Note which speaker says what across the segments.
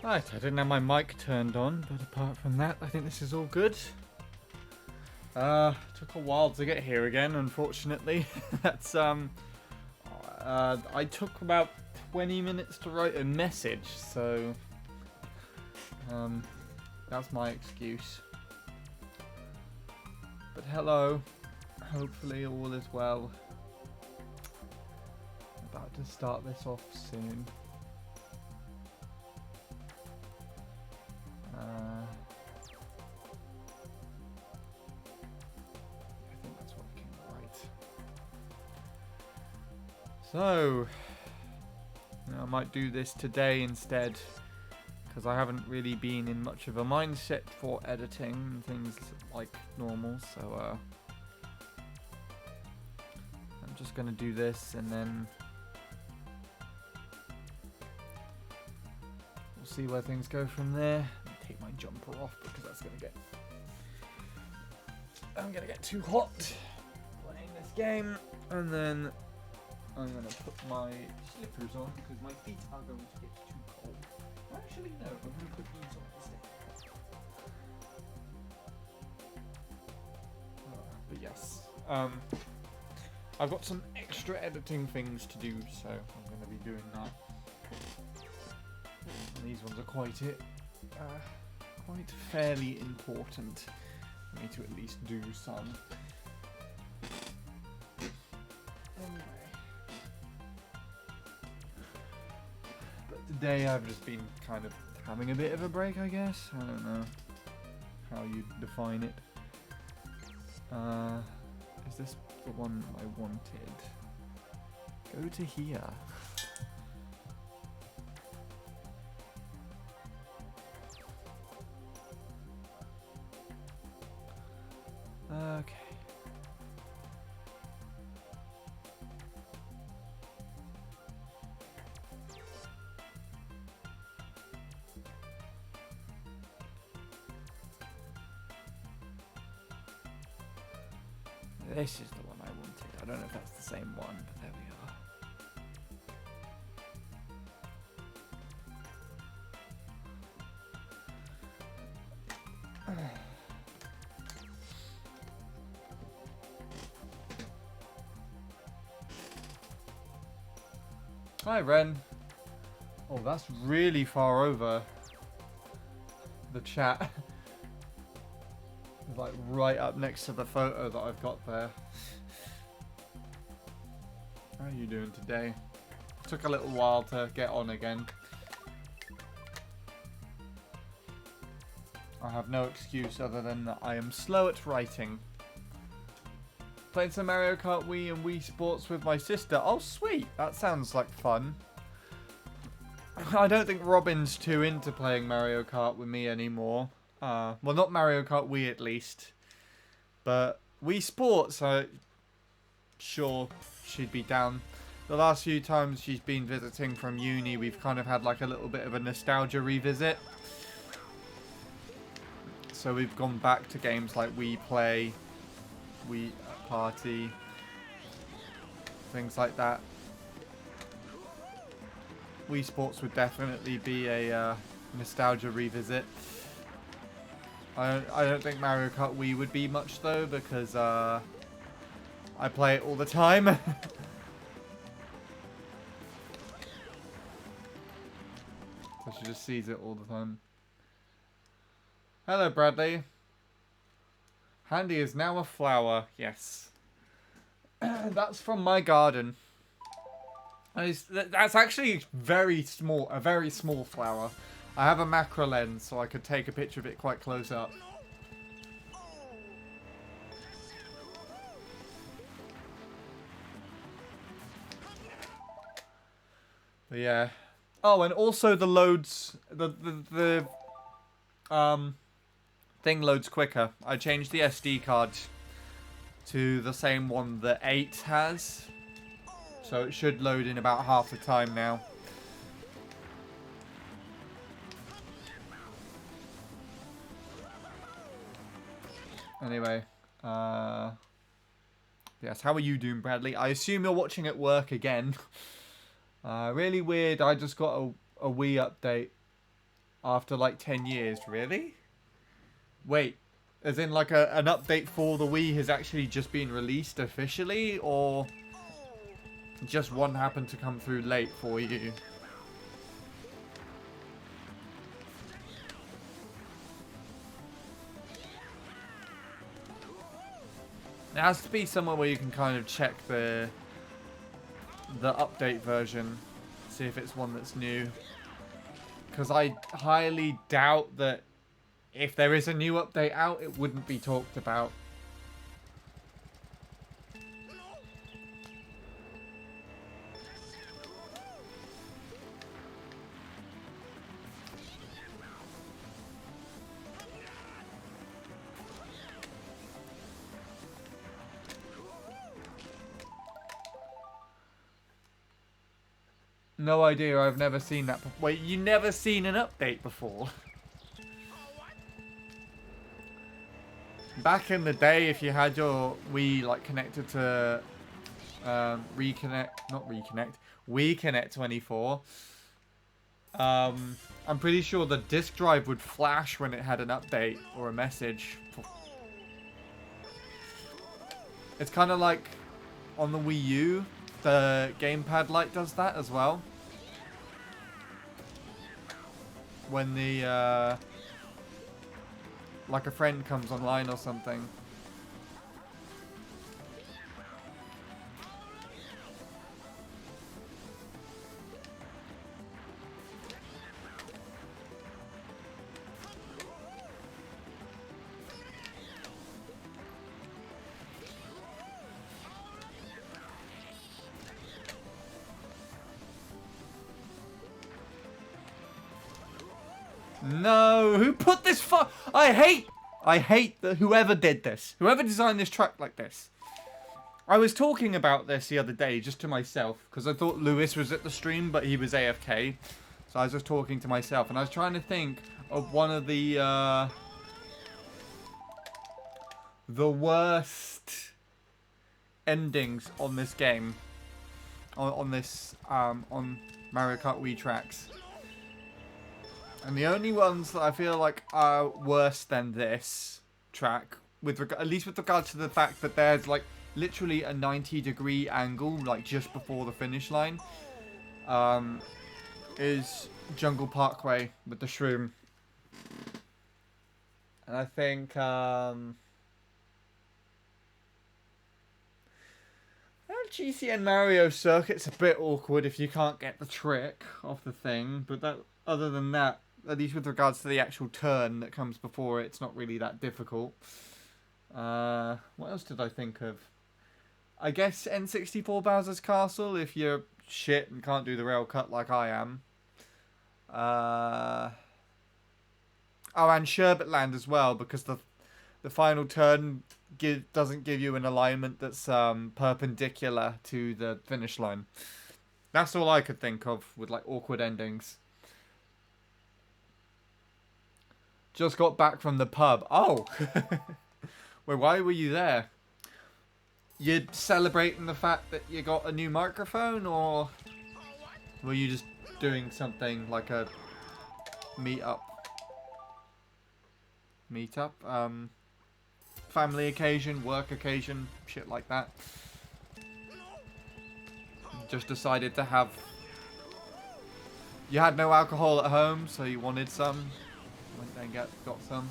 Speaker 1: Right, I didn't have my mic turned on, but apart from that, I think this is all good. Took a while to get here again, unfortunately. That's, I took about 20 minutes to write a message, so, that's my excuse. But hello, hopefully all is well. About to start this off soon. I think that's working right. So, I might do this today instead, because I haven't really been in much of a mindset for editing and things like normal, so I'm just going to do this and then we'll see where things go from there. Take my jumper off because that's going to get... I'm going to get too hot playing this game, and then I'm going to put my slippers on because my feet are going to get too cold. Actually, no, I'm going to put these on instead. But yes, I've got some extra editing things to do, so I'm going to be doing that. And these ones are quite fairly important for me to at least do some. Anyway. But today I've just been kind of having a bit of a break, I guess. I don't know how you define it. Is this the one I wanted? Go to here. Okay. This is the one I wanted. I don't know if that's the same one, but there we are. Hi, Ren. Oh, that's really far over the chat. Like right up next to the photo that I've got there. How are you doing today? Took a little while to get on again. I have no excuse other than that I am slow at writing. Playing some Mario Kart Wii and Wii Sports with my sister. Oh, sweet. That sounds like fun. I don't think Robin's too into playing Mario Kart with me anymore. Well, not Mario Kart Wii at least. But Wii Sports, sure she'd be down. The last few times she's been visiting from uni, we've kind of had like a little bit of a nostalgia revisit. So we've gone back to games like Wii Play, Wii Party, things like that. Wii Sports would definitely be a nostalgia revisit. I don't think Mario Kart Wii would be much though, because I play it all the time. So she just sees it all the time. Hello, Bradley. Handy is now a flower. Yes. That's from my garden. That's actually very small, a very small flower. I have a macro lens, so I could take a picture of it quite close up. But yeah. Oh, and also the loads, the thing loads quicker. I changed the SD card to the same one that 8 has, so it should load in about half the time now. Anyway, yes, how are you doing, Bradley? I assume you're watching at work again. Really weird, I just got a Wii update after like 10 years. Really? Wait, as in like an update for the Wii has actually just been released officially, or just one happened to come through late for you? It has to be somewhere where you can kind of check the update version, see if it's one that's new. Because I highly doubt that if there is a new update out, it wouldn't be talked about. No idea, I've never seen that. Wait, you never seen an update before? Back in the day, if you had your Wii like connected to Wii Connect 24, I'm pretty sure the disk drive would flash when it had an update or a message. It's kind of like on the Wii U, the gamepad light does that as well. When the like a friend comes online or something. No, who put this I hate that whoever did this. Whoever designed this track like this. I was talking about this the other day just to myself because I thought Lewis was at the stream, but he was AFK. So I was just talking to myself and I was trying to think of one of the worst endings on this game. On Mario Kart Wii tracks. And the only ones that I feel like are worse than this track, at least with regard to the fact that there's like literally a 90-degree angle, like just before the finish line, is Jungle Parkway with the shroom. And I think GCN Mario Circuit's a bit awkward if you can't get the trick off the thing, but that, other than that, at least with regards to the actual turn that comes before it, it's not really that difficult. What else did I think of? I guess N64 Bowser's Castle, if you're shit and can't do the rail cut like I am. Oh, and Sherbet Land as well, because the final turn doesn't give you an alignment that's perpendicular to the finish line. That's all I could think of with like awkward endings. Just got back from the pub. Oh! Wait, why were you there? You celebrating the fact that you got a new microphone, or were you just doing something like a meetup? Family occasion, work occasion, shit like that. Just decided to have... You had no alcohol at home, so you wanted some. Went there and got some.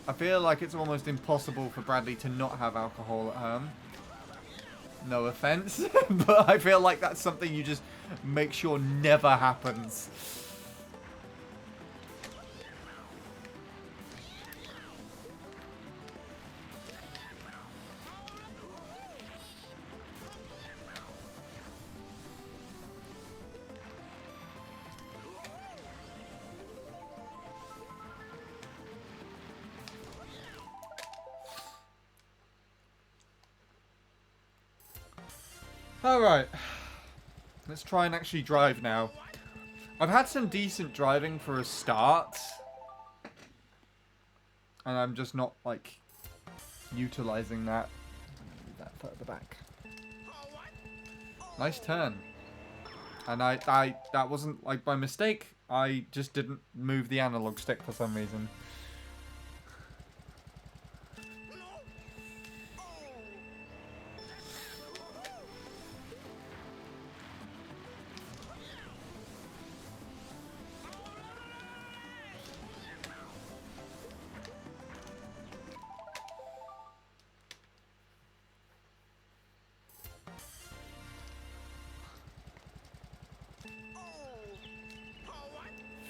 Speaker 1: I feel like it's almost impossible for Bradley to not have alcohol at home. No offense, but I feel like that's something you just make sure never happens. Alright, let's try and actually drive now. I've had some decent driving for a start. And I'm just not, like, utilising that. Move that further back. Nice turn. And that wasn't like by mistake. I just didn't move the analog stick for some reason.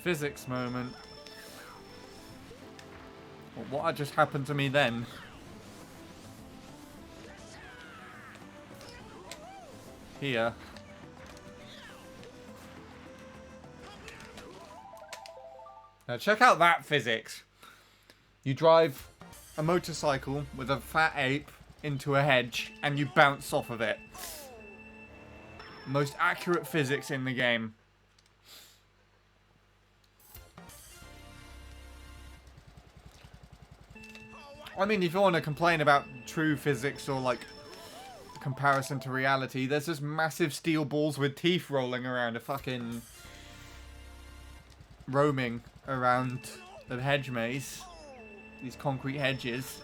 Speaker 1: Physics moment. Well, what had just happened to me then? Here. Now check out that physics. You drive a motorcycle with a fat ape into a hedge and you bounce off of it. Most accurate physics in the game. I mean, if you want to complain about true physics or, like, comparison to reality, there's just massive steel balls with teeth rolling around a fucking... roaming around the hedge maze. These concrete hedges.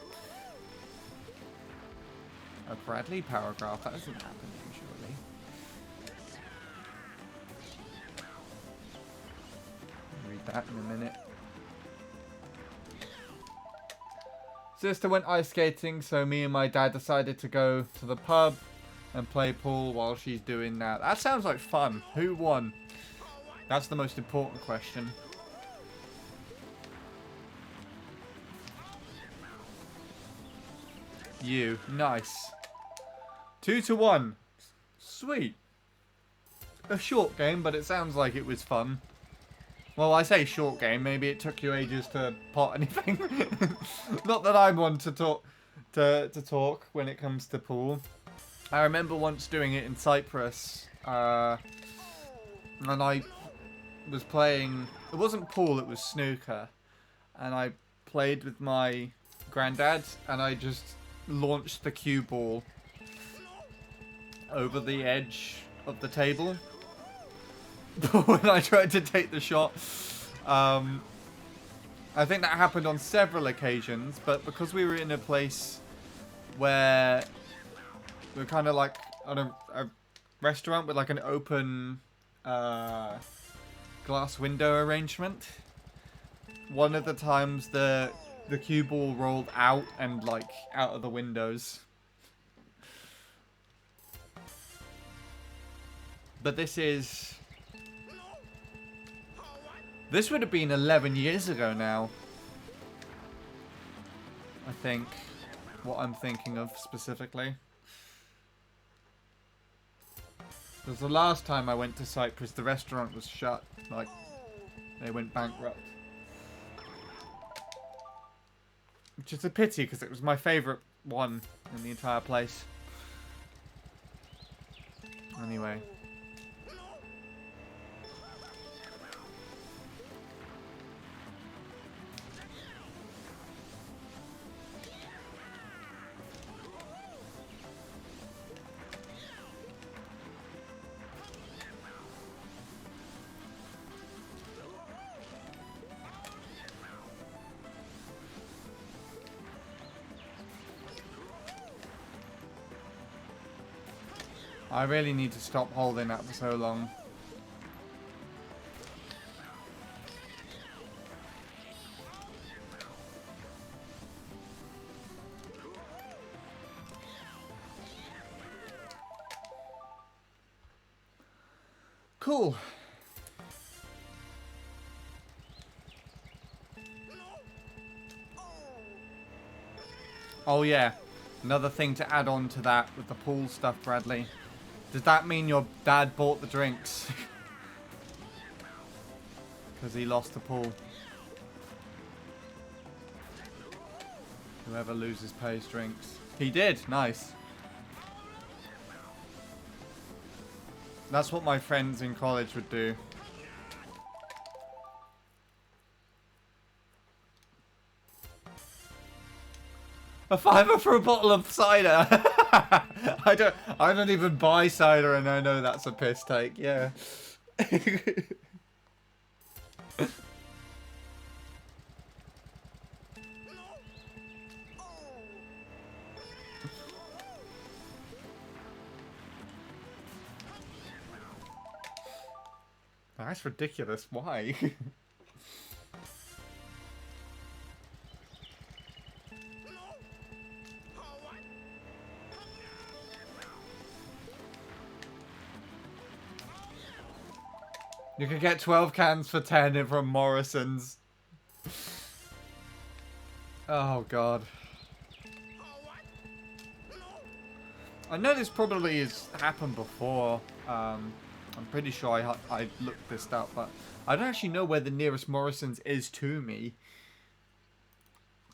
Speaker 1: A Bradley paragraph, that doesn't happen usually. Read that in a minute. Sister went ice skating, so me and my dad decided to go to the pub and play pool while she's doing that. That sounds like fun. Who won? That's the most important question. You. Nice. 2-1. Sweet. A short game, but it sounds like it was fun. Well, I say short game. Maybe it took you ages to pot anything. Not that I'm one to talk to talk when it comes to pool. I remember once doing it in Cyprus, and I was playing. It wasn't pool; it was snooker, and I played with my granddad, and I just launched the cue ball over the edge of the table. But when I tried to take the shot, I think that happened on several occasions, but because we were in a place where we were kind of like on a restaurant with like an open glass window arrangement, one of the times the cue ball rolled out and like out of the windows. But this would have been 11 years ago now. I think. What I'm thinking of specifically. Because the last time I went to Cyprus, the restaurant was shut. Like, they went bankrupt. Which is a pity, because it was my favourite one in the entire place. Anyway. I really need to stop holding that for so long. Cool. Oh yeah, another thing to add on to that with the pool stuff, Bradley. Does that mean your dad bought the drinks? Because he lost the pool. Whoever loses pays drinks. He did. Nice. That's what my friends in college would do. $5 for a bottle of cider. I don't even buy cider and I know that's a piss take, yeah. That's ridiculous. Why? You can get 12 cans for 10 from Morrison's. Oh, God. I know this probably has happened before. I'm pretty sure I looked this up, but I don't actually know where the nearest Morrison's is to me.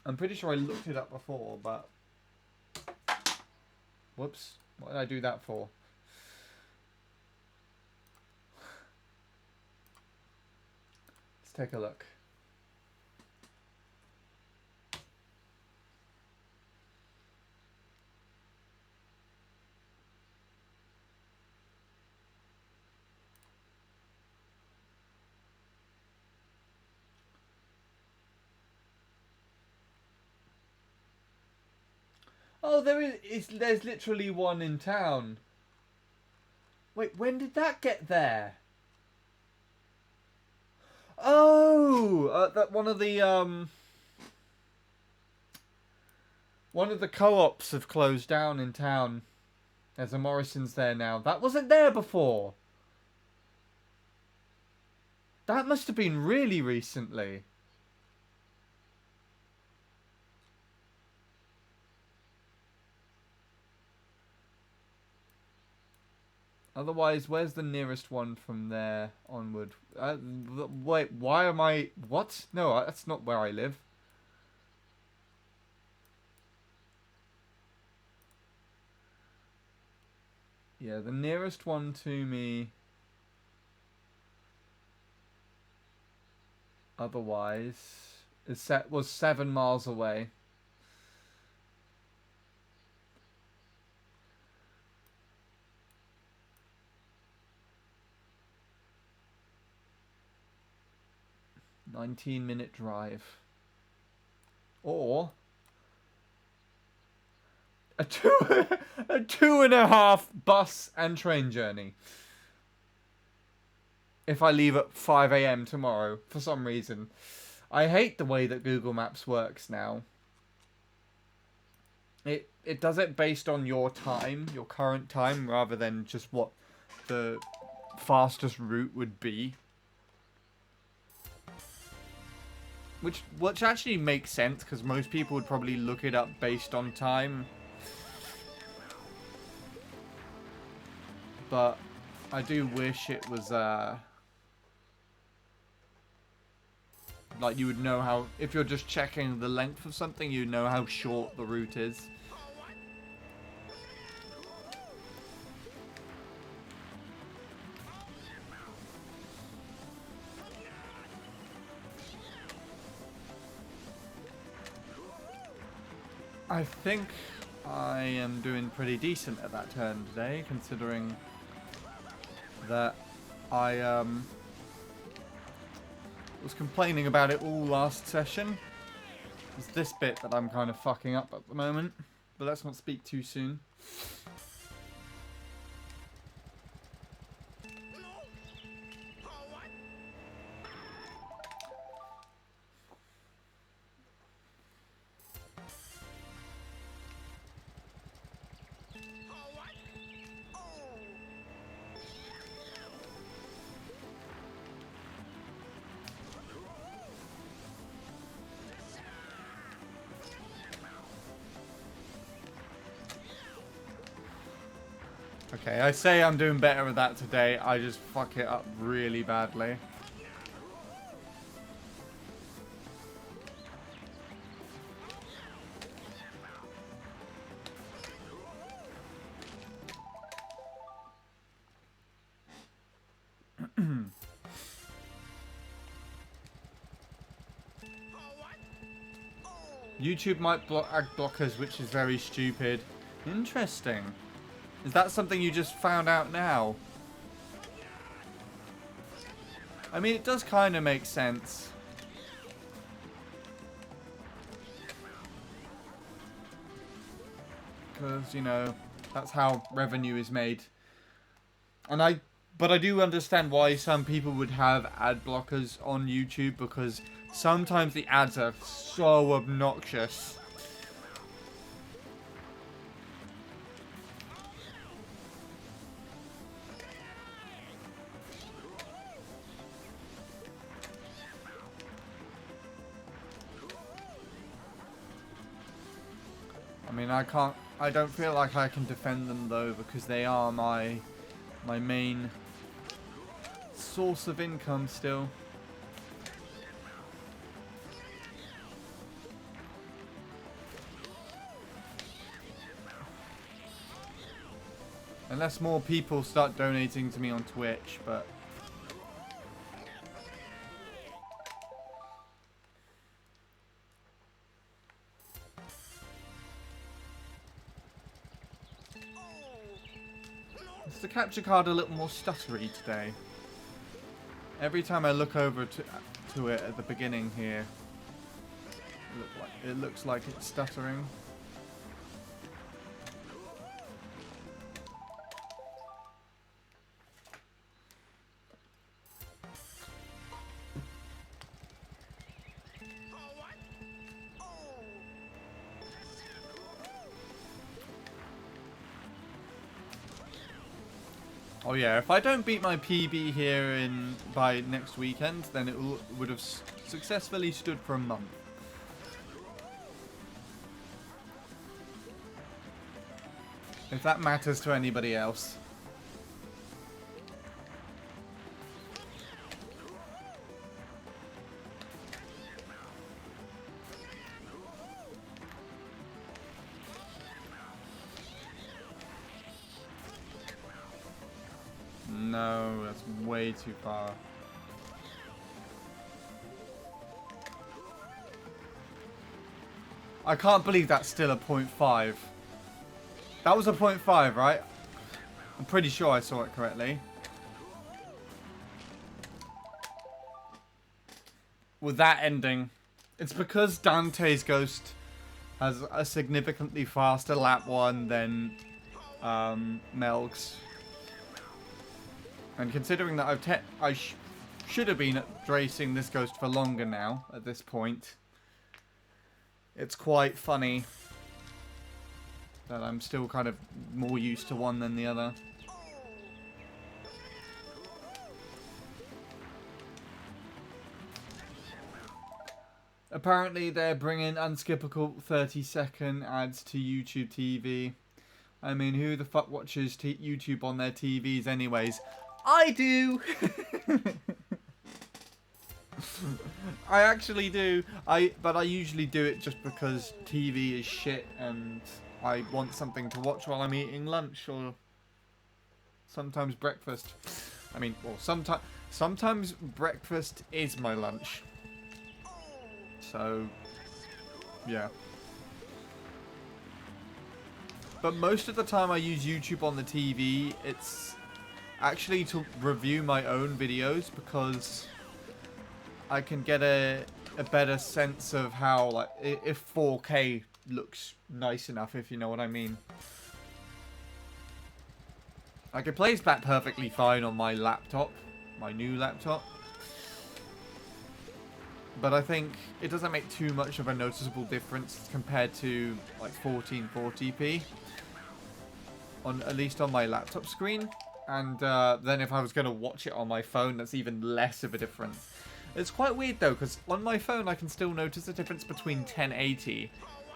Speaker 1: I'm pretty sure I looked it up before, but... Whoops. What did I do that for? Let's take a look. Oh, there's literally one in town. Wait, when did that get there? Oh, that one of the co-ops have closed down in town. There's a Morrison's there now. That wasn't there before. That must have been really recently. Otherwise, where's the nearest one from there onward? Wait, why am I... What? No, that's not where I live. Yeah, the nearest one to me... Otherwise... was 7 miles away. $19-minute drive. Or... a 2.5 bus and train journey. If I leave at 5 AM tomorrow, for some reason. I hate the way that Google Maps works now. It does it based on your time, your current time, rather than just what the fastest route would be. Which actually makes sense, because most people would probably look it up based on time. But I do wish it was, like you would know how, if you're just checking the length of something, you know how short the route is. I think I am doing pretty decent at that turn today, considering that I was complaining about it all last session. It's this bit that I'm kind of fucking up at the moment, but let's not speak too soon. Okay, I say I'm doing better with that today, I just fuck it up really badly. YouTube might add blockers, which is very stupid. Interesting. Is that something you just found out now? I mean, it does kind of make sense. Because, you know, that's how revenue is made. But I do understand why some people would have ad blockers on YouTube, because sometimes the ads are so obnoxious. I mean, I don't feel like I can defend them though, because they are my main source of income still. Unless more people start donating to me on Twitch, but... Is the capture card a little more stuttery today? Every time I look over to it at the beginning here, it looks like it's stuttering. Oh yeah, if I don't beat my PB here by next weekend, then it would have successfully stood for a month. If that matters to anybody else. No, that's way too far. I can't believe that's still a 0.5. That was a 0.5, right? I'm pretty sure I saw it correctly. With that ending, it's because Dante's Ghost has a significantly faster lap 1 than Melg's. And considering that I should have been racing this Ghost for longer now, at this point, it's quite funny that I'm still kind of more used to one than the other. Apparently they're bringing unskippable 30-second ads to YouTube TV. I mean, who the fuck watches YouTube on their TVs anyways? I do! I actually do. But I usually do it just because TV is shit and I want something to watch while I'm eating lunch or sometimes breakfast. I mean, well, sometimes breakfast is my lunch. So, yeah. But most of the time I use YouTube on the TV, it's actually to review my own videos, because I can get a better sense of how, like, if 4K looks nice enough, if you know what I mean. Like, it plays back perfectly fine on my laptop, my new laptop. But I think it doesn't make too much of a noticeable difference compared to, like, 1440p. At least on my laptop screen. And then if I was going to watch it on my phone, that's even less of a difference. It's quite weird though, because on my phone I can still notice the difference between 1080.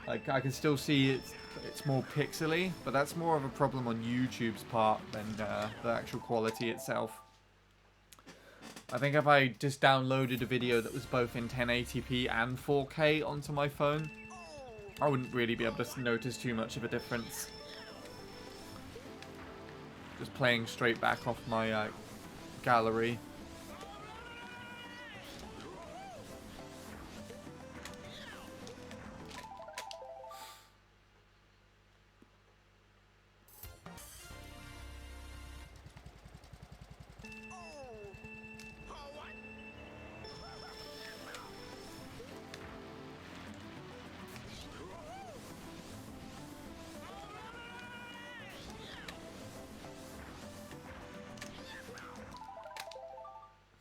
Speaker 1: Like, I can still see it's more pixely, but that's more of a problem on YouTube's part than the actual quality itself. I think if I just downloaded a video that was both in 1080p and 4K onto my phone, I wouldn't really be able to notice too much of a difference. Just playing straight back off my gallery.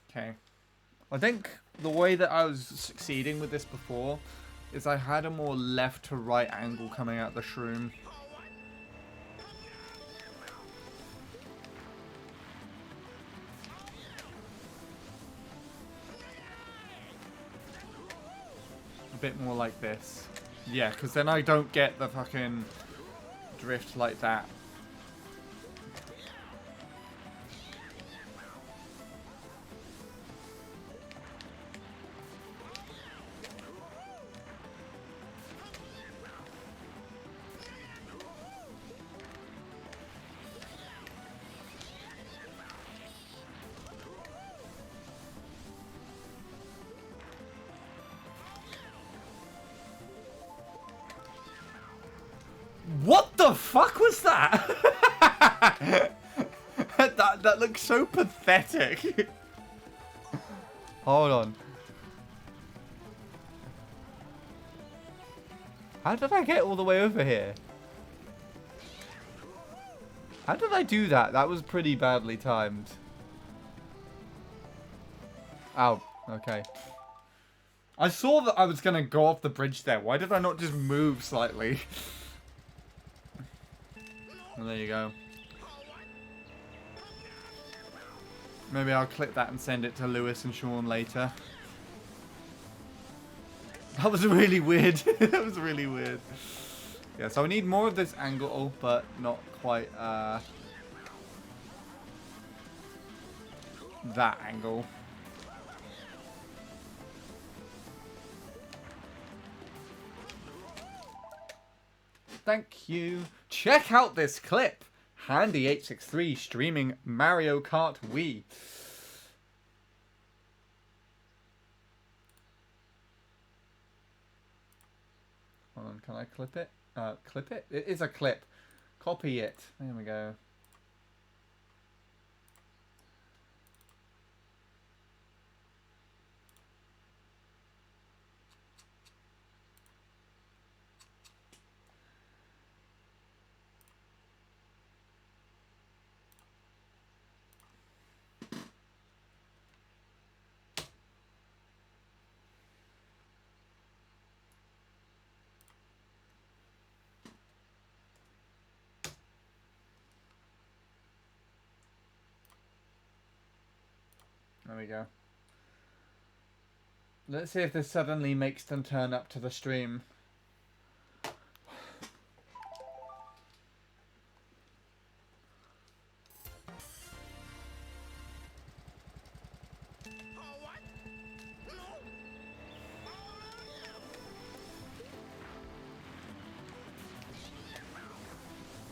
Speaker 1: Okay. I think the way that I was succeeding with this before is I had a more left to right angle coming out the shroom. A bit more like this. Yeah, because then I don't get the fucking drift like that. What the fuck was that? that looks so pathetic. Hold on. How did I get all the way over here? How did I do that? That was pretty badly timed. Ow. Okay. I saw that I was going to go off the bridge there. Why did I not just move slightly? Well, there you go. Maybe I'll clip that and send it to Lewis and Sean later. That was really weird. That was really weird. Yeah, so I need more of this angle, but not quite that angle. Thank you. Check out this clip. Handy863 streaming Mario Kart Wii. Hold on, can I clip it? Clip it? It is a clip. Copy it. There we go. There we go. Let's see if this suddenly makes them turn up to the stream.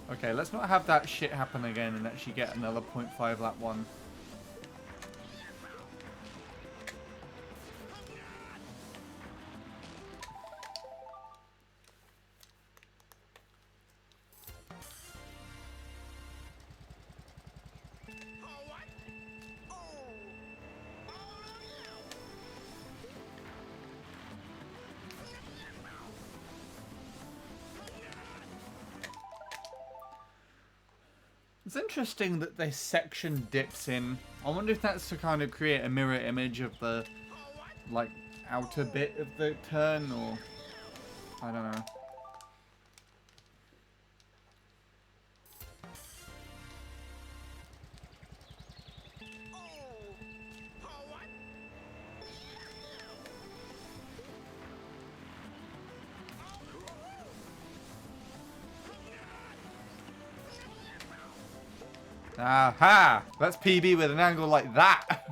Speaker 1: Okay, let's not have that shit happen again and actually get another 0.5 lap one. It's interesting that this section dips in. I wonder if that's to kind of create a mirror image of the, like, outer bit of the turn, or... I don't know. Aha! Let's PB with an angle like that!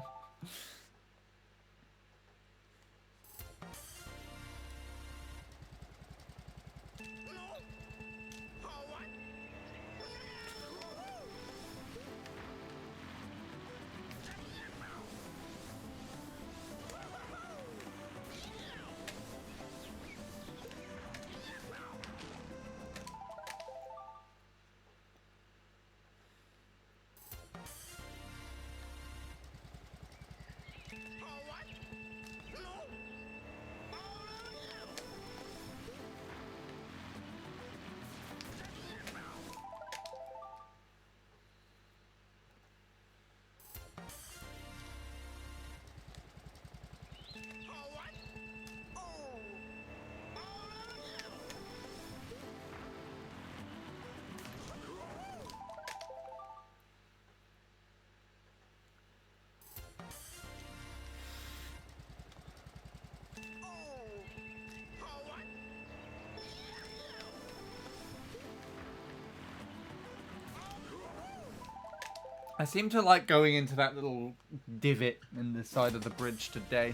Speaker 1: I seem to like going into that little divot in the side of the bridge today.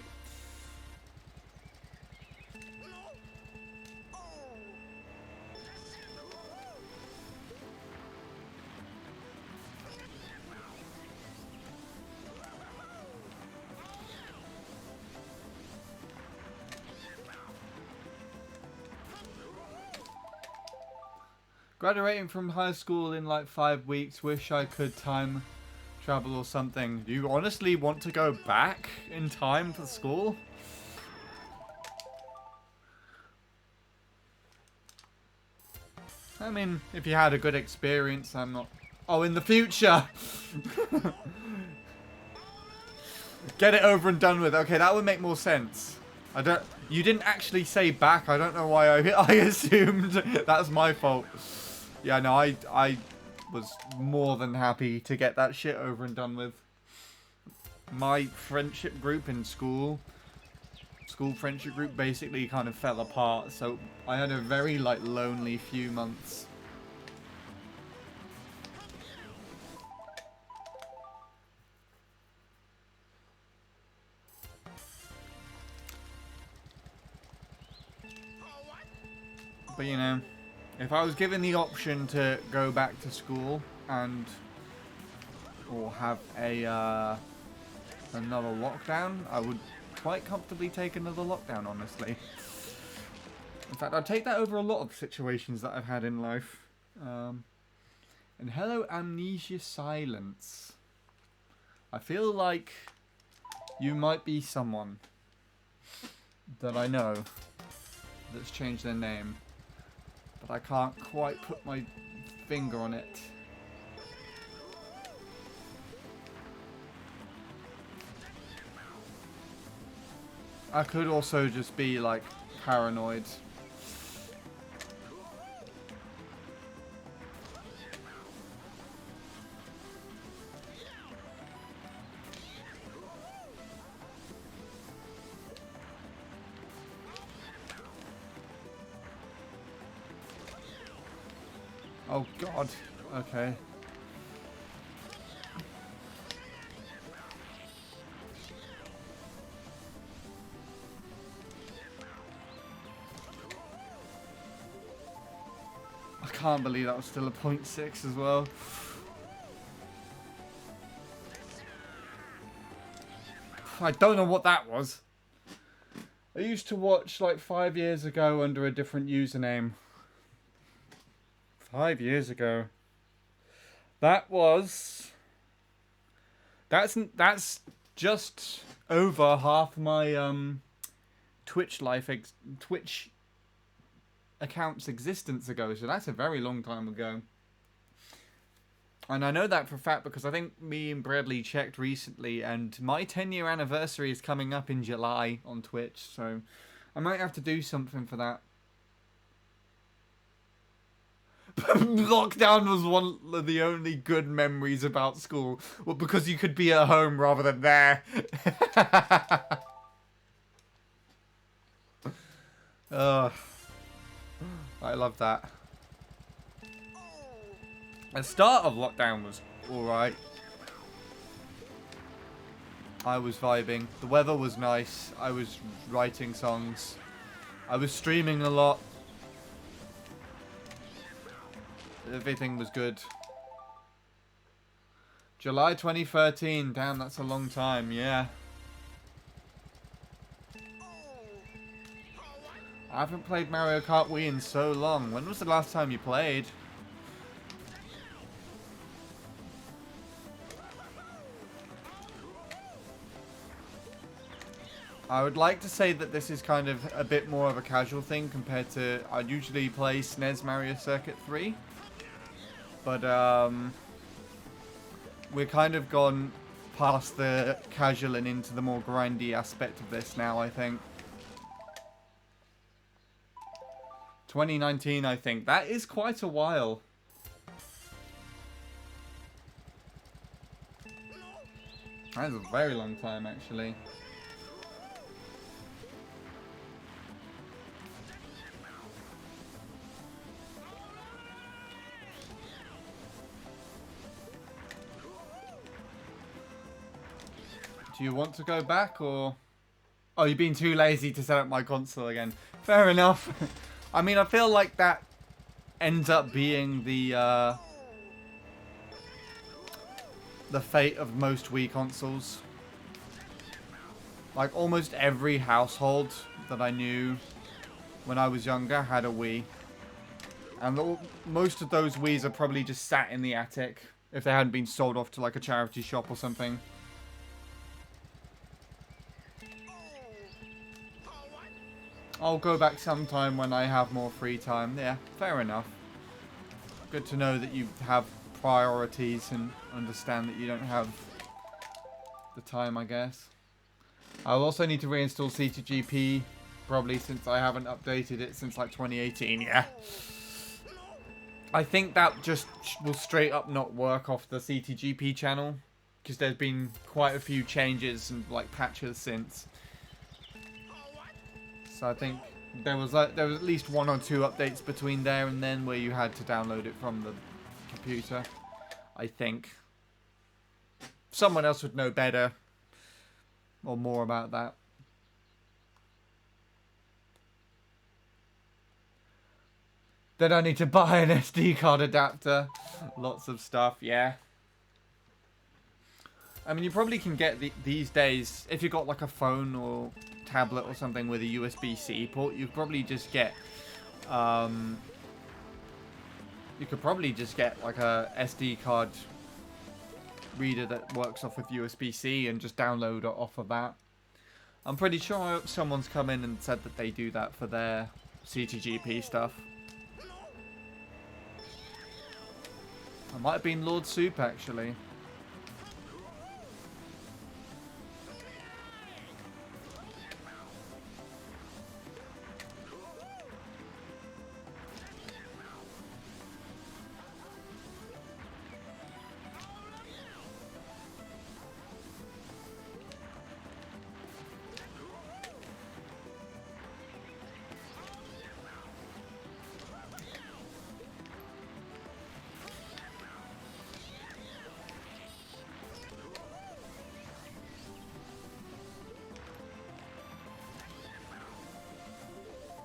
Speaker 1: Graduating from high school in like 5 weeks. Wish I could time travel or something. Do you honestly want to go back in time for school? I mean, if you had a good experience, I'm not... Oh, in the future! Get it over and done with. Okay, that would make more sense. I don't... You didn't actually say back. I don't know why I assumed. That's my fault. Yeah, no, I was more than happy to get that shit over and done with. My friendship group in school friendship group basically kind of fell apart, so I had a very, like, lonely few months. But, you know, if I was given the option to go back to school and... or have a, another lockdown, I would quite comfortably take another lockdown, honestly. In fact, I'd take that over a lot of situations that I've had in life. And hello, Amnesia Silence. I feel like you might be someone that I know that's changed their name, but I can't quite put my finger on it. I could also just be, like, paranoid. Oh, God. Okay. I can't believe that was still a 0.6 as well. I don't know what that was. I used to watch like 5 years ago under a different username. 5 years ago. That was... That's just over half my Twitch account's existence ago, so that's a very long time ago. And I know that for a fact because I think me and Bradley checked recently, and my 10-year anniversary is coming up in July on Twitch, so I might have to do something for that. Lockdown was one of the only good memories about school. Well, because you could be at home rather than there. I love that. The start of lockdown was alright. I was vibing. The weather was nice. I was writing songs. I was streaming a lot. Everything was good. July 2013. Damn, that's a long time. Yeah. I haven't played Mario Kart Wii in so long. When was the last time you played? I would like to say that this is kind of a bit more of a casual thing compared to... I usually play SNES Mario Circuit 3. But, we're kind of gone past the casual and into the more grindy aspect of this now, I think. 2019, I think. That is quite a while. That is a very long time, actually. Do you want to go back, or... Oh, you've been too lazy to set up my console again. Fair enough. I mean, I feel like that ends up being the fate of most Wii consoles. Like, almost every household that I knew when I was younger had a Wii. And most of those Wiis are probably just sat in the attic if they hadn't been sold off to like a charity shop or something. I'll go back sometime when I have more free time. Yeah, fair enough. Good to know that you have priorities and understand that you don't have the time, I guess. I'll also need to reinstall CTGP, probably, since I haven't updated it since like 2018, yeah. I think that just will straight up not work off the CTGP channel, because there's been quite a few changes and like patches since. So I think there was at least 1 or 2 updates between there and then where you had to download it from the computer, I think. Someone else would know better or more about that. Then I need to buy an SD card adapter. Lots of stuff, yeah. I mean, you probably can get these days, if you've got like a phone or tablet or something with a USB-C port, you probably just get, you could probably just get like a SD card reader that works off with USB-C and just download it off of that. I'm pretty sure someone's come in and said that they do that for their CTGP stuff. It might have been Lord Soup, actually.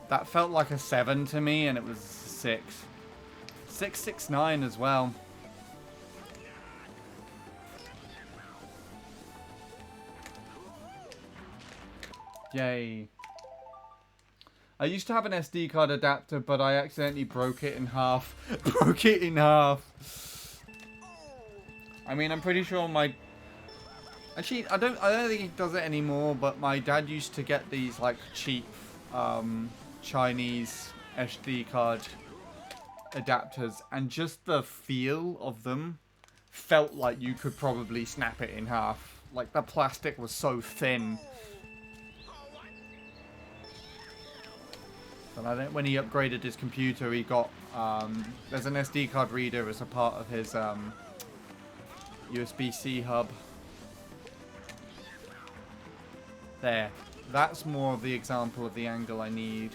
Speaker 1: That felt like a 7 to me, and it was 6. 669 as well. Yay. I used to have an SD card adapter, but I accidentally broke it in half. Broke it in half. I mean, I'm pretty sure my... Actually, I don't think he does it anymore, but my dad used to get these, like, cheap... Chinese SD card adapters, and just the feel of them felt like you could probably snap it in half. Like, the plastic was so thin. And I think when he upgraded his computer, he got there's an SD card reader as a part of his USB-C hub. There. That's more of the example of the angle I need.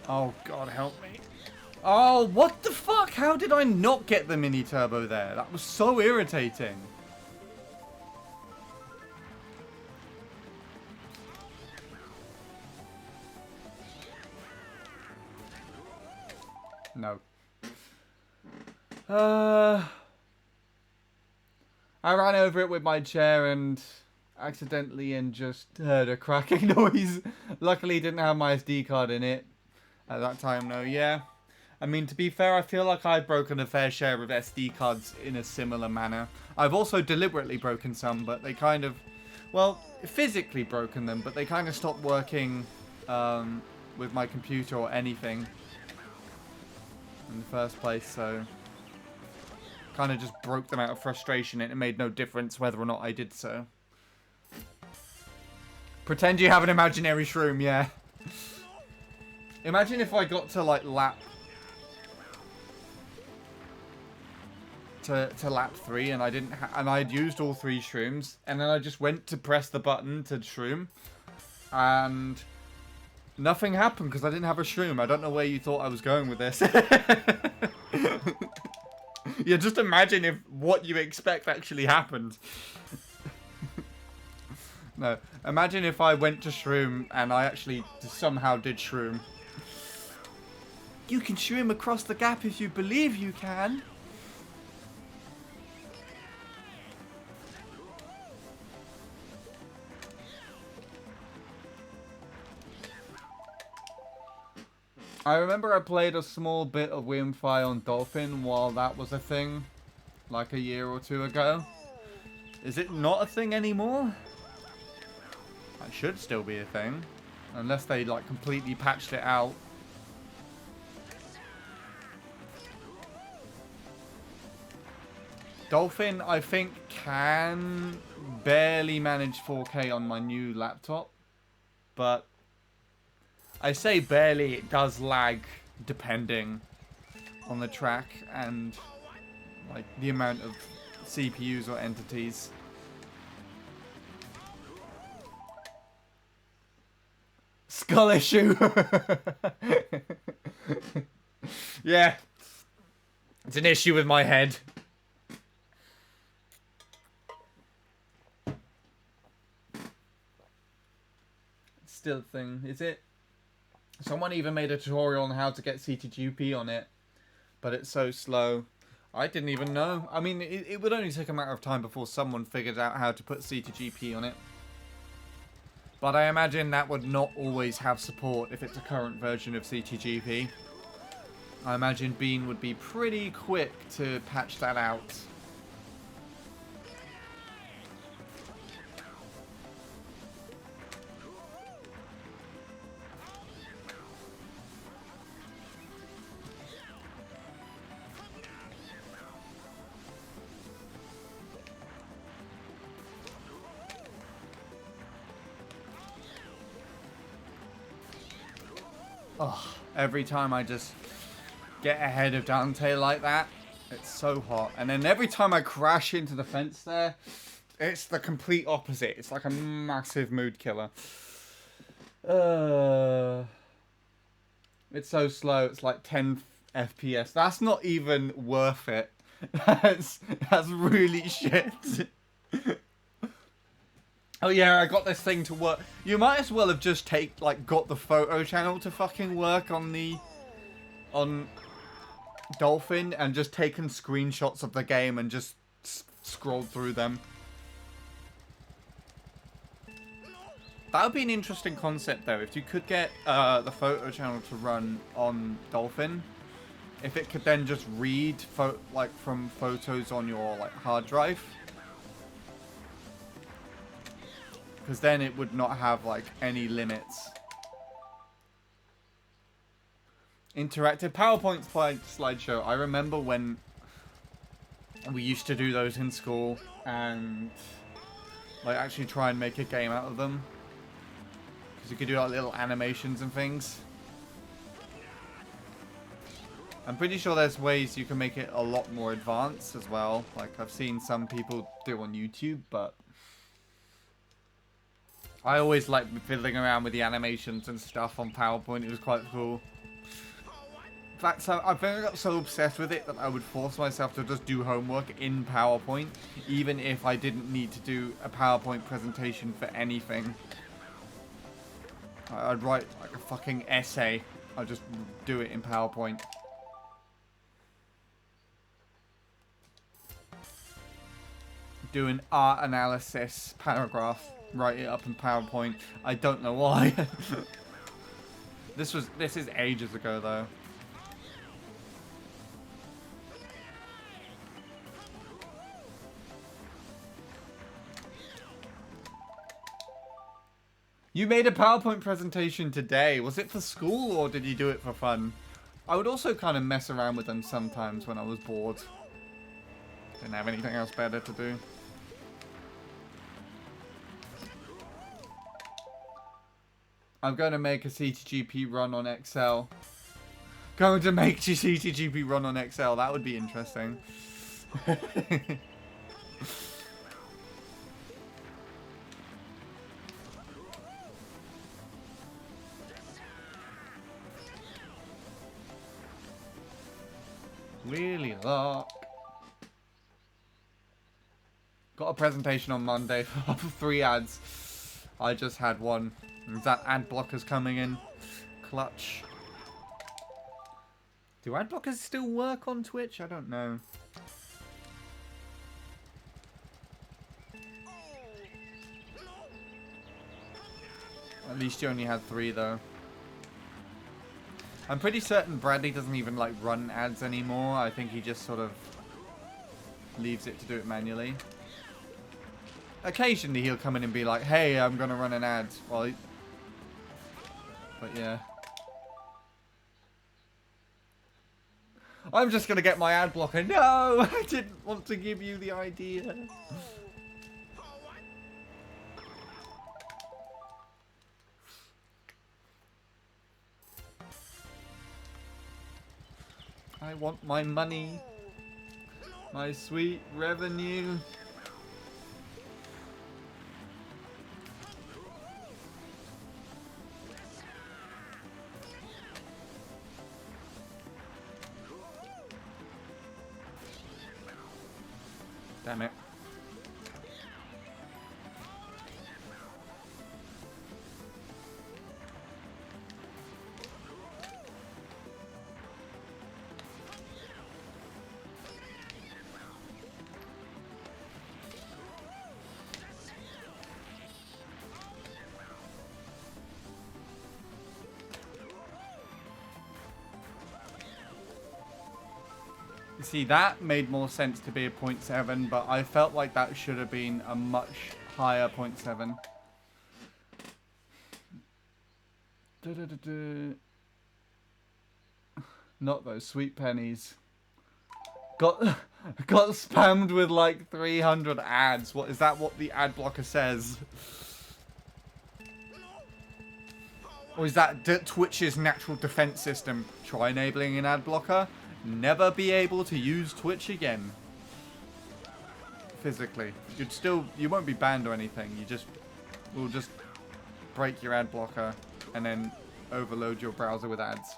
Speaker 1: Oh, God, help me. Oh, what the fuck? How did I not get the mini turbo there? That was so irritating. No. I ran over it with my chair and accidentally and just heard a cracking noise. Luckily, didn't have my SD card in it at that time, no. Yeah. I mean, to be fair, I feel like I've broken a fair share of SD cards in a similar manner. I've also deliberately broken some, but they kind of... Well, physically broken them, but they kind of stopped working with my computer or anything in the first place, so... Kind of just broke them out of frustration, and it made no difference whether or not I did so. Pretend you have an imaginary shroom, yeah. Imagine if I got to, like, lap to lap 3 and I didn't and I had used all 3 shrooms, and then I just went to press the button to shroom and nothing happened because I didn't have a shroom. I don't know where you thought I was going with this. Yeah, just imagine if what you expect actually happened. No, imagine if I went to shroom and I actually somehow did shroom. You can shroom across the gap if you believe you can. I remember I played a small bit of Windfire on Dolphin while that was a thing, like a year or 2 ago. Is it not a thing anymore? It should still be a thing, unless they like completely patched it out. Dolphin, I think, can barely manage 4K on my new laptop, but I say barely, it does lag depending on the track and like the amount of CPUs or entities. Skull issue. Yeah. It's an issue with my head. Still a thing, is it? Someone even made a tutorial on how to get CTGP on it, but it's so slow. I didn't even know. I mean, it would only take a matter of time before someone figured out how to put CTGP on it. But I imagine that would not always have support if it's a current version of CTGP. I imagine Bean would be pretty quick to patch that out. Oh, every time I just get ahead of Dante like that, it's so hot. And then every time I crash into the fence there, it's the complete opposite. It's like a massive mood killer. It's so slow. It's like 10 FPS. That's not even worth it. That's really shit. Oh yeah, I got this thing to work. You might as well have just got the photo channel to fucking work on Dolphin and just taken screenshots of the game and just scrolled through them. That would be an interesting concept though, if you could get the photo channel to run on Dolphin. If it could then just read from photos on your hard drive. Because then it would not have any limits. Interactive PowerPoint slideshow. I remember when we used to do those in school and actually try and make a game out of them. Because you could do little animations and things. I'm pretty sure there's ways you can make it a lot more advanced as well. I've seen some people do on YouTube, but I always liked fiddling around with the animations and stuff on PowerPoint. It was quite cool. In fact, I think I got so obsessed with it that I would force myself to just do homework in PowerPoint, even if I didn't need to do a PowerPoint presentation for anything. I'd write a fucking essay. I'd just do it in PowerPoint. Do an art analysis paragraph. Write it up in PowerPoint. I don't know why. This is ages ago though. You made a PowerPoint presentation today. Was it for school or did you do it for fun? I would also kind of mess around with them sometimes when I was bored. Didn't have anything else better to do. I'm going to make a CTGP run on Excel. Going to make a CTGP run on Excel. That would be interesting. Really luck. Got a presentation on Monday for 3 ads. I just had one. Is that ad blockers coming in? Clutch. Do ad blockers still work on Twitch? I don't know. At least you only had 3 though. I'm pretty certain Bradley doesn't even like run ads anymore. I think he just sort of leaves it to do it manually. Occasionally he'll come in and be like, hey, I'm gonna run an ad. Well, but yeah. I'm just gonna get my ad blocker. No, I didn't want to give you the idea. I want my money. My sweet revenue. Damn it. You see, that made more sense to be a 0.7, but I felt like that should have been a much higher 0.7. Not those sweet pennies. Got spammed with like 300 ads. What is that? What the ad blocker says? Or is that Twitch's natural defense system? Try enabling an ad blocker. Never be able to use Twitch again. Physically. You won't be banned or anything. We'll just break your ad blocker and then overload your browser with ads.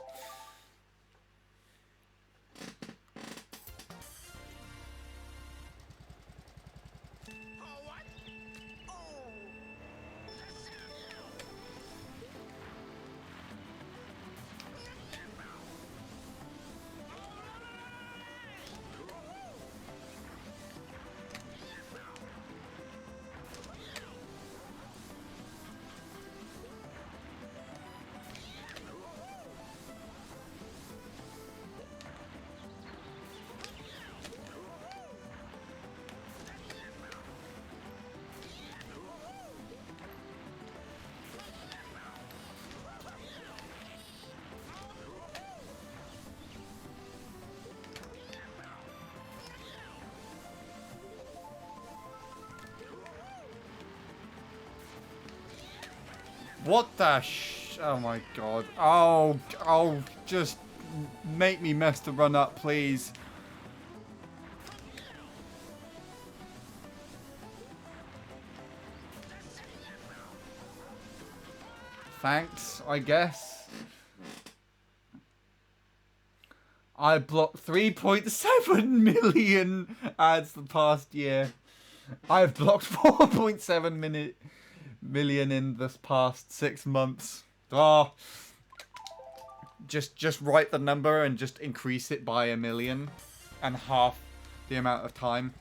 Speaker 1: What the oh my god. Oh, just make me mess the run up, please. Thanks, I guess. I blocked 3.7 million ads the past year. I've blocked 4.7 million in this past 6 months. Oh, just write the number and just increase it by 1 million and half the amount of time.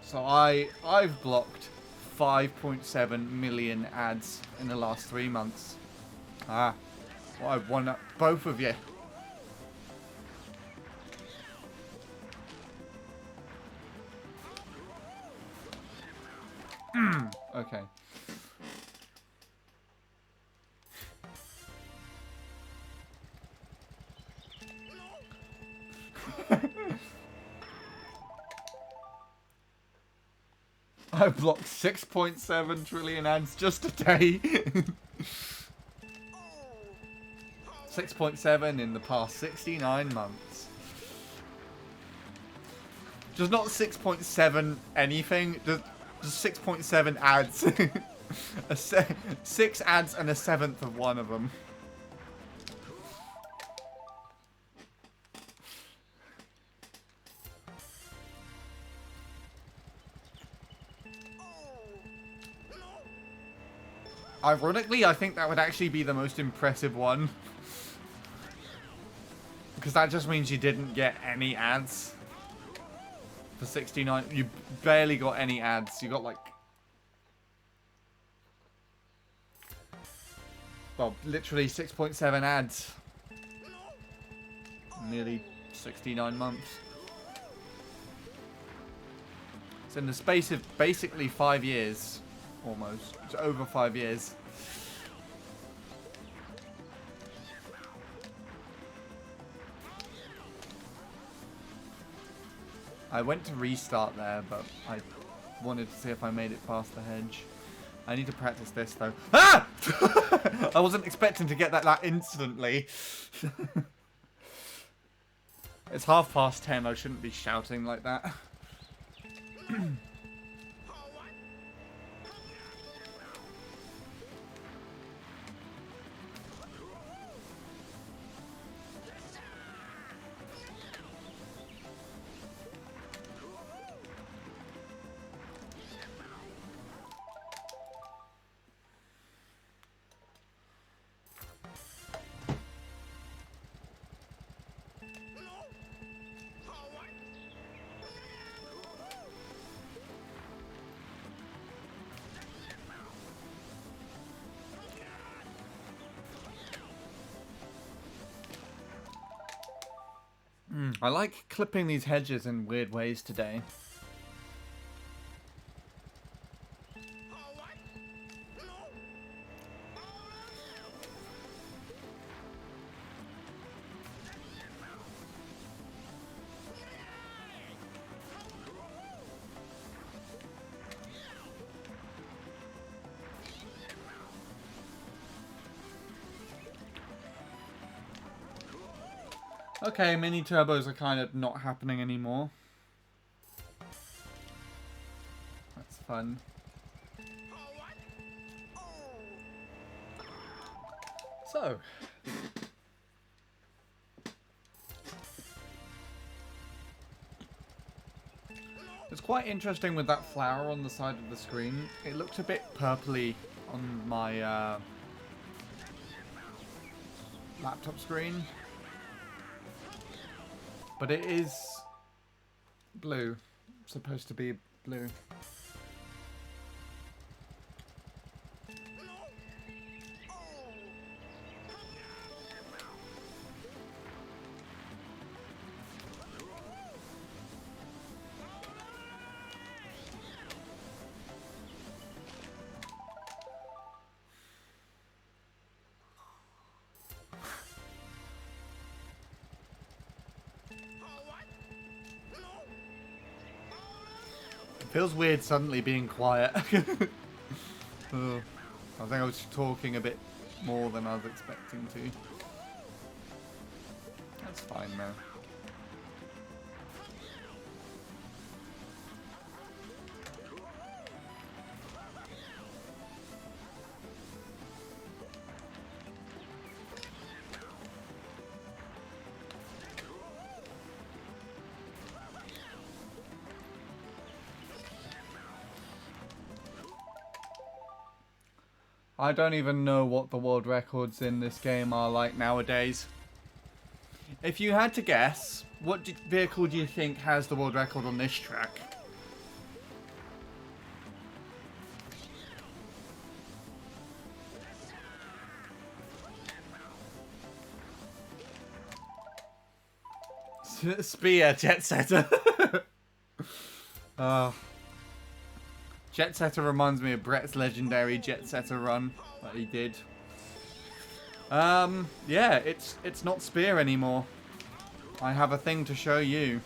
Speaker 1: So I've blocked 5.7 million ads in the last 3 months. Well, I've won up both of you. Okay. I blocked 6.7 trillion ads just today. 6.7 in the past 69 months. Just not 6.7 anything. Just 6.7 ads. 6 ads and a seventh of one of them. Ironically, I think that would actually be the most impressive one. Because that just means you didn't get any ads. For 69, you barely got any ads. You got like... Well, literally 6.7 ads. Nearly 69 months. It's in the space of basically 5 years. Almost. It's over 5 years. I went to restart there, but I wanted to see if I made it past the hedge. I need to practice this, though. Ah! I wasn't expecting to get that instantly. It's 10:30. I shouldn't be shouting like that. I like clipping these hedges in weird ways today. Okay, mini turbos are kind of not happening anymore. That's fun. So. It's quite interesting with that flower on the side of the screen. It looked a bit purpley on my laptop screen. But it is blue. It's supposed to be blue. Feels weird suddenly being quiet. I think I was talking a bit more than I was expecting to. That's fine though. I don't even know what the world records in this game are like nowadays. If you had to guess, what vehicle do you think has the world record on this track? Spear, Jet Setter. Jet Setter reminds me of Brett's legendary Jet Setter run that he did. Yeah, it's not Spear anymore. I have a thing to show you.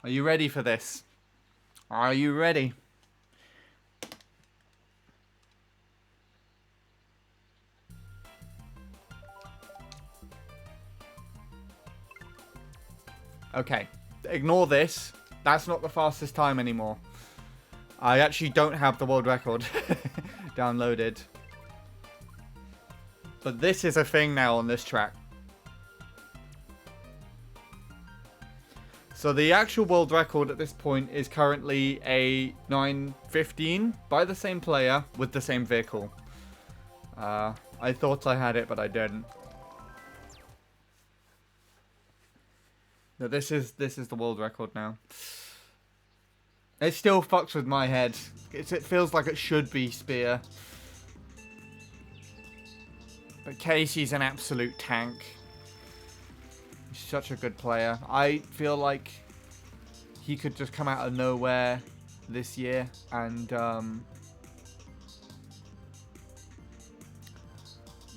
Speaker 1: Are you ready for this? Are you ready? Okay, ignore this. That's not the fastest time anymore. I actually don't have the world record downloaded. But this is a thing now on this track. So the actual world record at this point is currently a 9:15 by the same player with the same vehicle. I thought I had it, but I didn't. No, this is the world record now. It still fucks with my head. It feels like it should be Spear. But Casey's an absolute tank. He's such a good player. I feel like he could just come out of nowhere this year and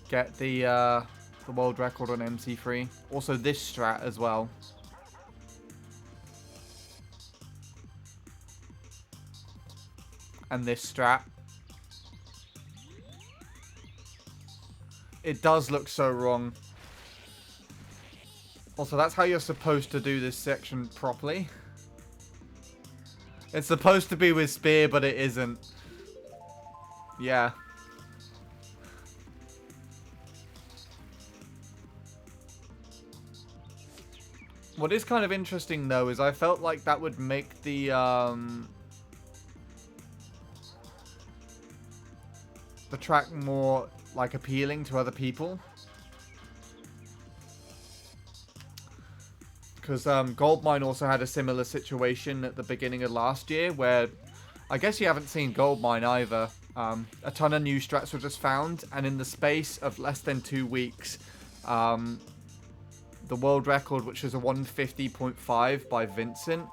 Speaker 1: get the world record on MC3. Also this strat as well. And this strat. It does look so wrong. Also, that's how you're supposed to do this section properly. It's supposed to be with Spear, but it isn't. Yeah. What is kind of interesting, though, is I felt like that would make the track more, like, appealing to other people. Because Goldmine also had a similar situation at the beginning of last year, where I guess you haven't seen Goldmine either. A ton of new strats were just found, and in the space of less than 2 weeks, the world record, which was a 150.5 by Vincent,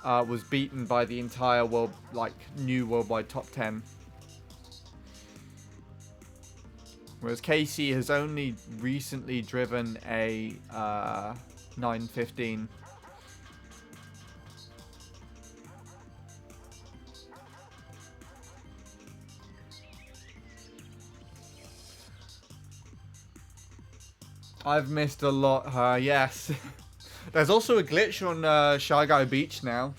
Speaker 1: was beaten by the entire world, like, new worldwide top 10. Whereas Casey has only recently driven a 9:15. I've missed a lot, yes. There's also a glitch on Shy Guy Beach now.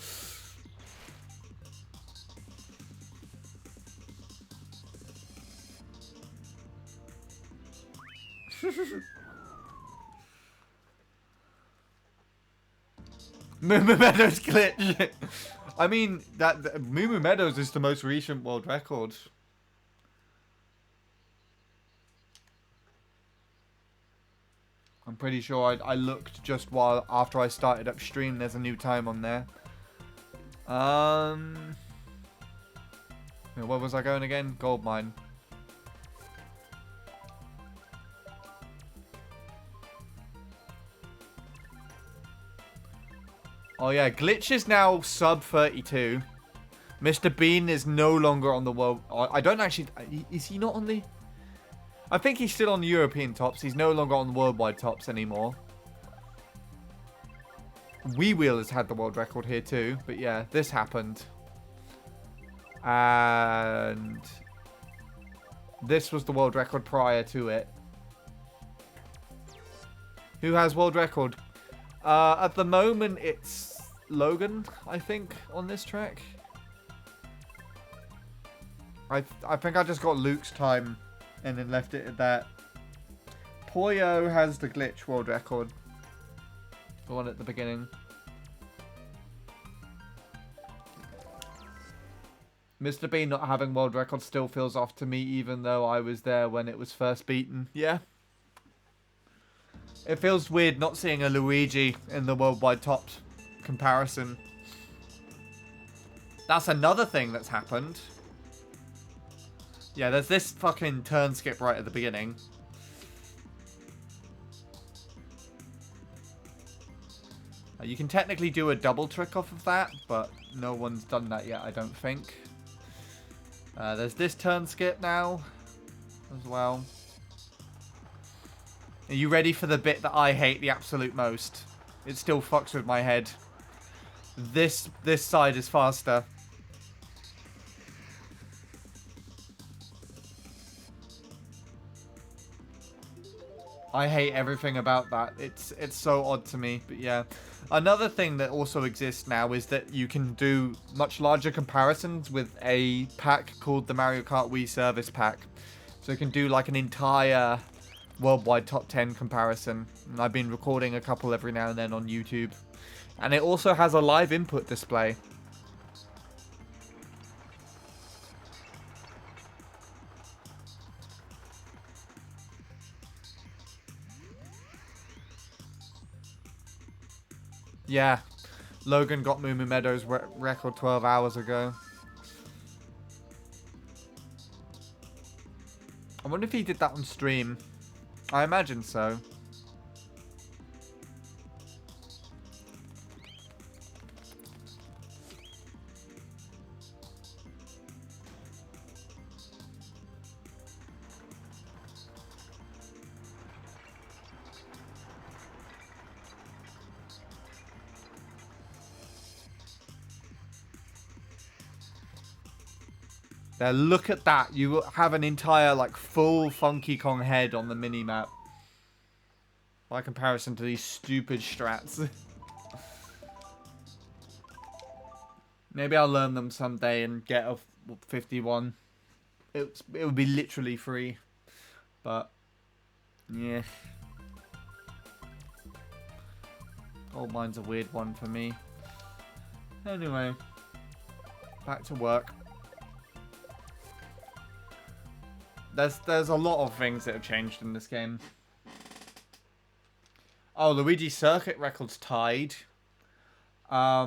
Speaker 1: Moo Moo Meadows glitch. I mean, Moo Moo Meadows is the most recent world record. I'm pretty sure I looked just after I started upstream. There's a new time on there. Where was I going again? Goldmine. Oh yeah, Glitch is now sub 32. Mr. Bean is no longer on the world. I don't actually. Is he not on the? I think he's still on the European tops. He's no longer on the worldwide tops anymore. Wee Wheel has had the world record here too. But yeah, this happened. And this was the world record prior to it. Who has world record? At the moment, it's Logan, I think, on this track. I think I just got Luke's time and then left it at that. Poyo has the glitch world record. The one at the beginning. Mr. Bean not having world record still feels off to me, even though I was there when it was first beaten. Yeah. It feels weird not seeing a Luigi in the worldwide tops comparison. That's another thing that's happened. Yeah, there's this fucking turn skip right at the beginning. You can technically do a double trick off of that, but no one's done that yet, I don't think. There's this turn skip now as well. Are you ready for the bit that I hate the absolute most? It still fucks with my head. This side is faster. I hate everything about that. It's so odd to me, but yeah. Another thing that also exists now is that you can do much larger comparisons with a pack called the Mario Kart Wii Service Pack. So you can do like an entire worldwide top 10 comparison. And I've been recording a couple every now and then on YouTube. And it also has a live input display. Yeah, Logan got Moo Moo Meadows record 12 hours ago. I wonder if he did that on stream. I imagine so. There, look at that. You have an entire, like, full Funky Kong head on the mini-map. By comparison to these stupid strats. Maybe I'll learn them someday and get a 51. It would be literally free. But, yeah. Gold mine's a weird one for me. Anyway. Back to work. There's a lot of things that have changed in this game. Oh, Luigi Circuit record's tied. A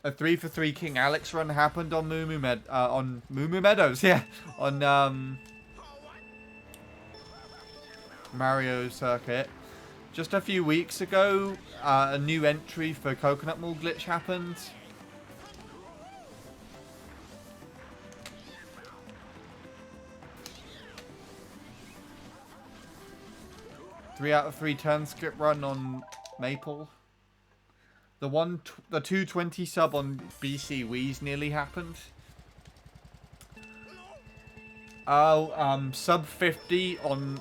Speaker 1: 3-for-3 King Alex run happened on Moo Moo Meadows, yeah. On Mario Circuit. Just a few weeks ago, a new entry for Coconut Mall glitch happened. Three out of 3 turn skip run on Maple. The 220 sub on BC Wii's nearly happened. Oh, sub 50 on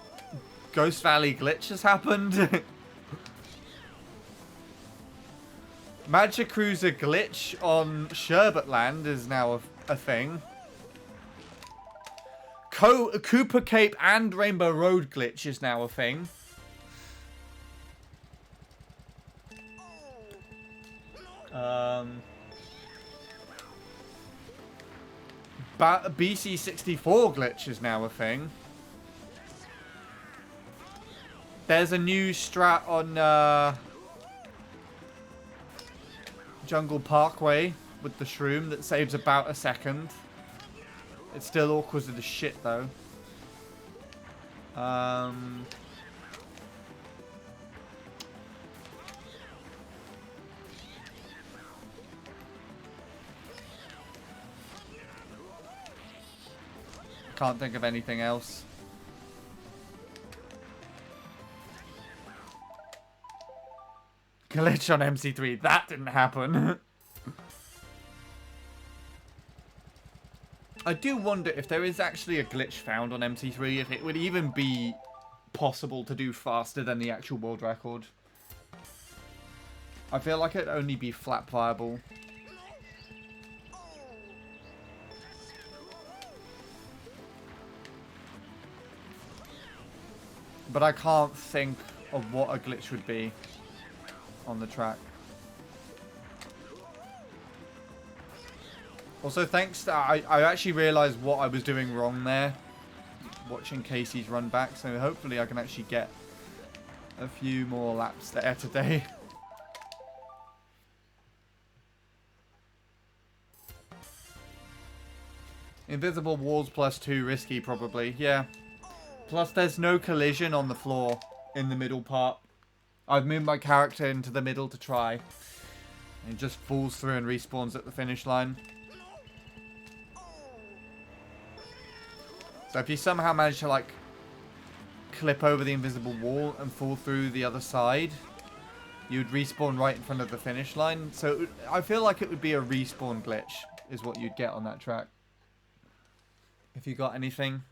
Speaker 1: Ghost Valley glitch has happened. Magic Cruiser glitch on Sherbet Land is now a thing. Cooper Cape and Rainbow Road glitch is now a thing. BC64 glitch is now a thing. There's a new strat on Jungle Parkway with the shroom that saves about a second. It's still awkward as shit though. Can't think of anything else. Glitch on MC3. That didn't happen. I do wonder if there is actually a glitch found on MC3, if it would even be possible to do faster than the actual world record. I feel like it'd only be flap viable. But I can't think of what a glitch would be on the track. Also, thanks to... I actually realised what I was doing wrong there. Watching Casey's run back. So hopefully I can actually get a few more laps there today. Invisible walls plus 2 risky probably. Yeah. Plus, there's no collision on the floor in the middle part. I've moved my character into the middle to try. And it just falls through and respawns at the finish line. So if you somehow manage to, like, clip over the invisible wall and fall through the other side, you would respawn right in front of the finish line. So I feel like it would be a respawn glitch, is what you'd get on that track. If you got anything...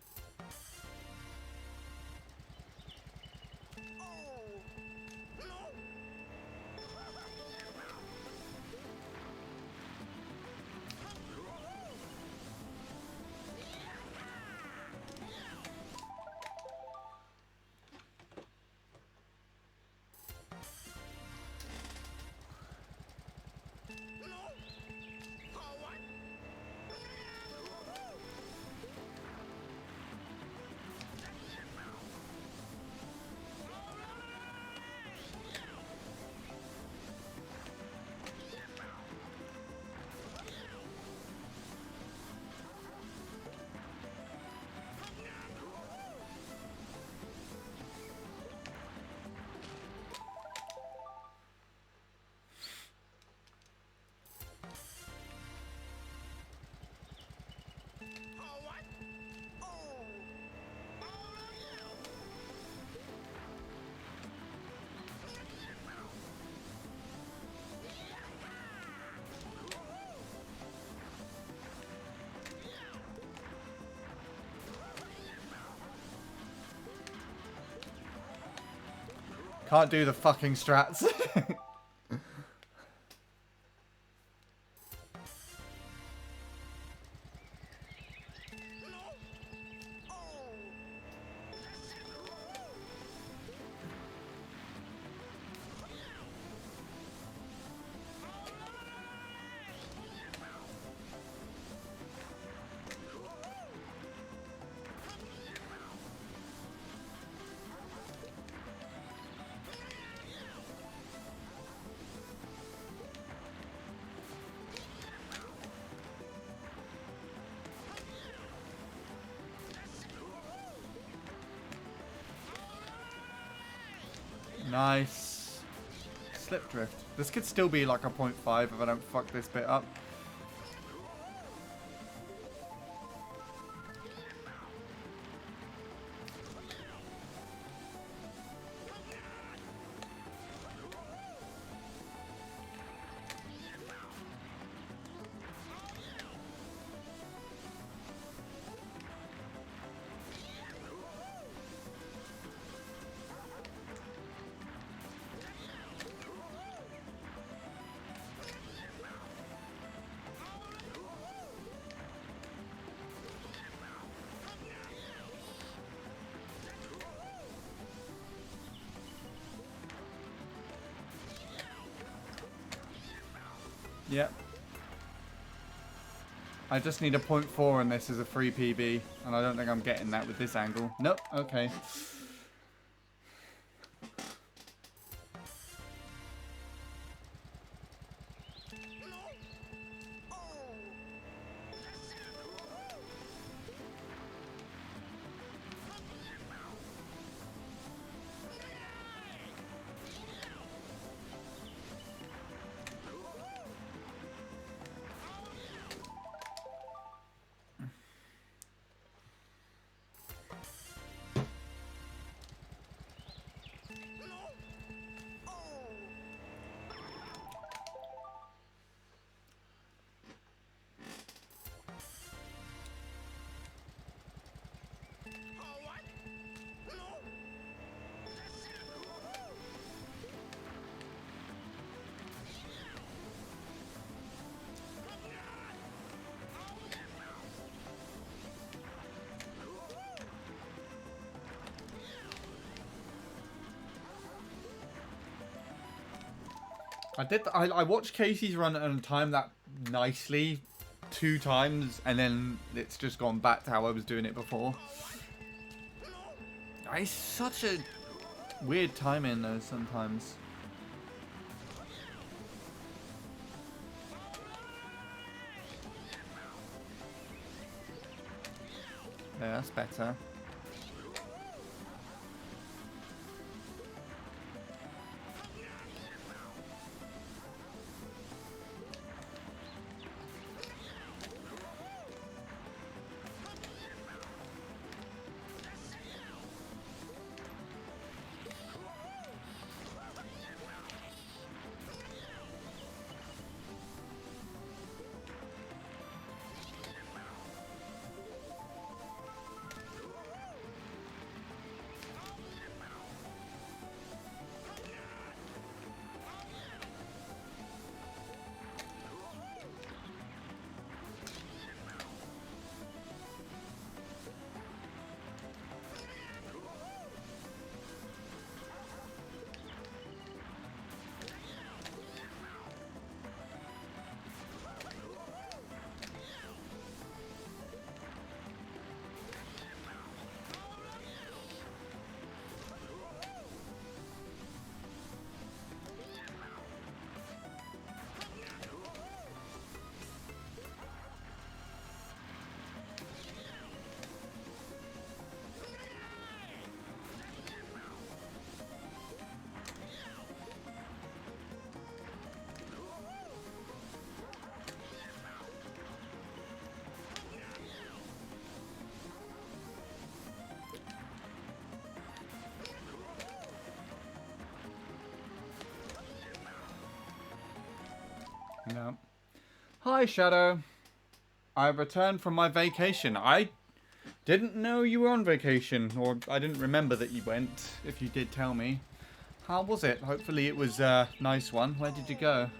Speaker 1: Can't do the fucking strats. Nice. Slip drift. This could still be like a 0.5 if I don't fuck this bit up. Yep. I just need a 0.4 and this is a free PB. And I don't think I'm getting that with this angle. Nope. Okay. I watched Casey's run and timed that nicely 2 times, and then it's just gone back to how I was doing it before. It's such a weird timing though sometimes. Yeah, that's better. No. Hi, Shadow. I've returned from my vacation. I didn't know you were on vacation, or I didn't remember that you went, if you did tell me. How was it? Hopefully it was a nice one. Where did you go?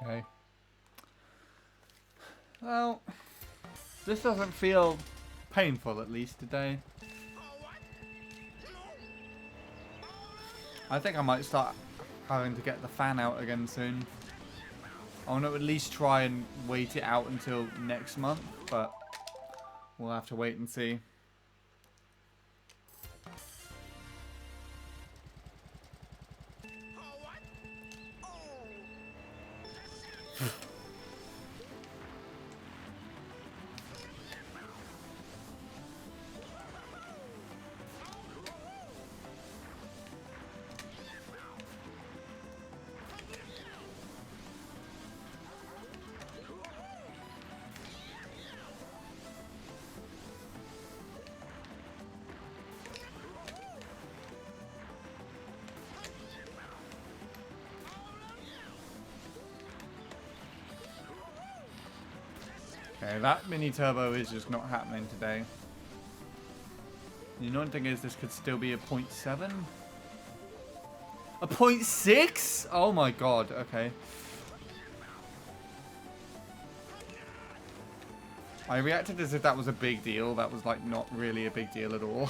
Speaker 1: Okay. Well, this doesn't feel painful, at least today. I think I might start having to get the fan out again soon. I want to at least try and wait it out until next month, but we'll have to wait and see. Okay, that mini turbo is just not happening today. The annoying thing is this could still be a 0.7? A 0.6? Oh my god, okay. I reacted as if that was a big deal. That was like not really a big deal at all.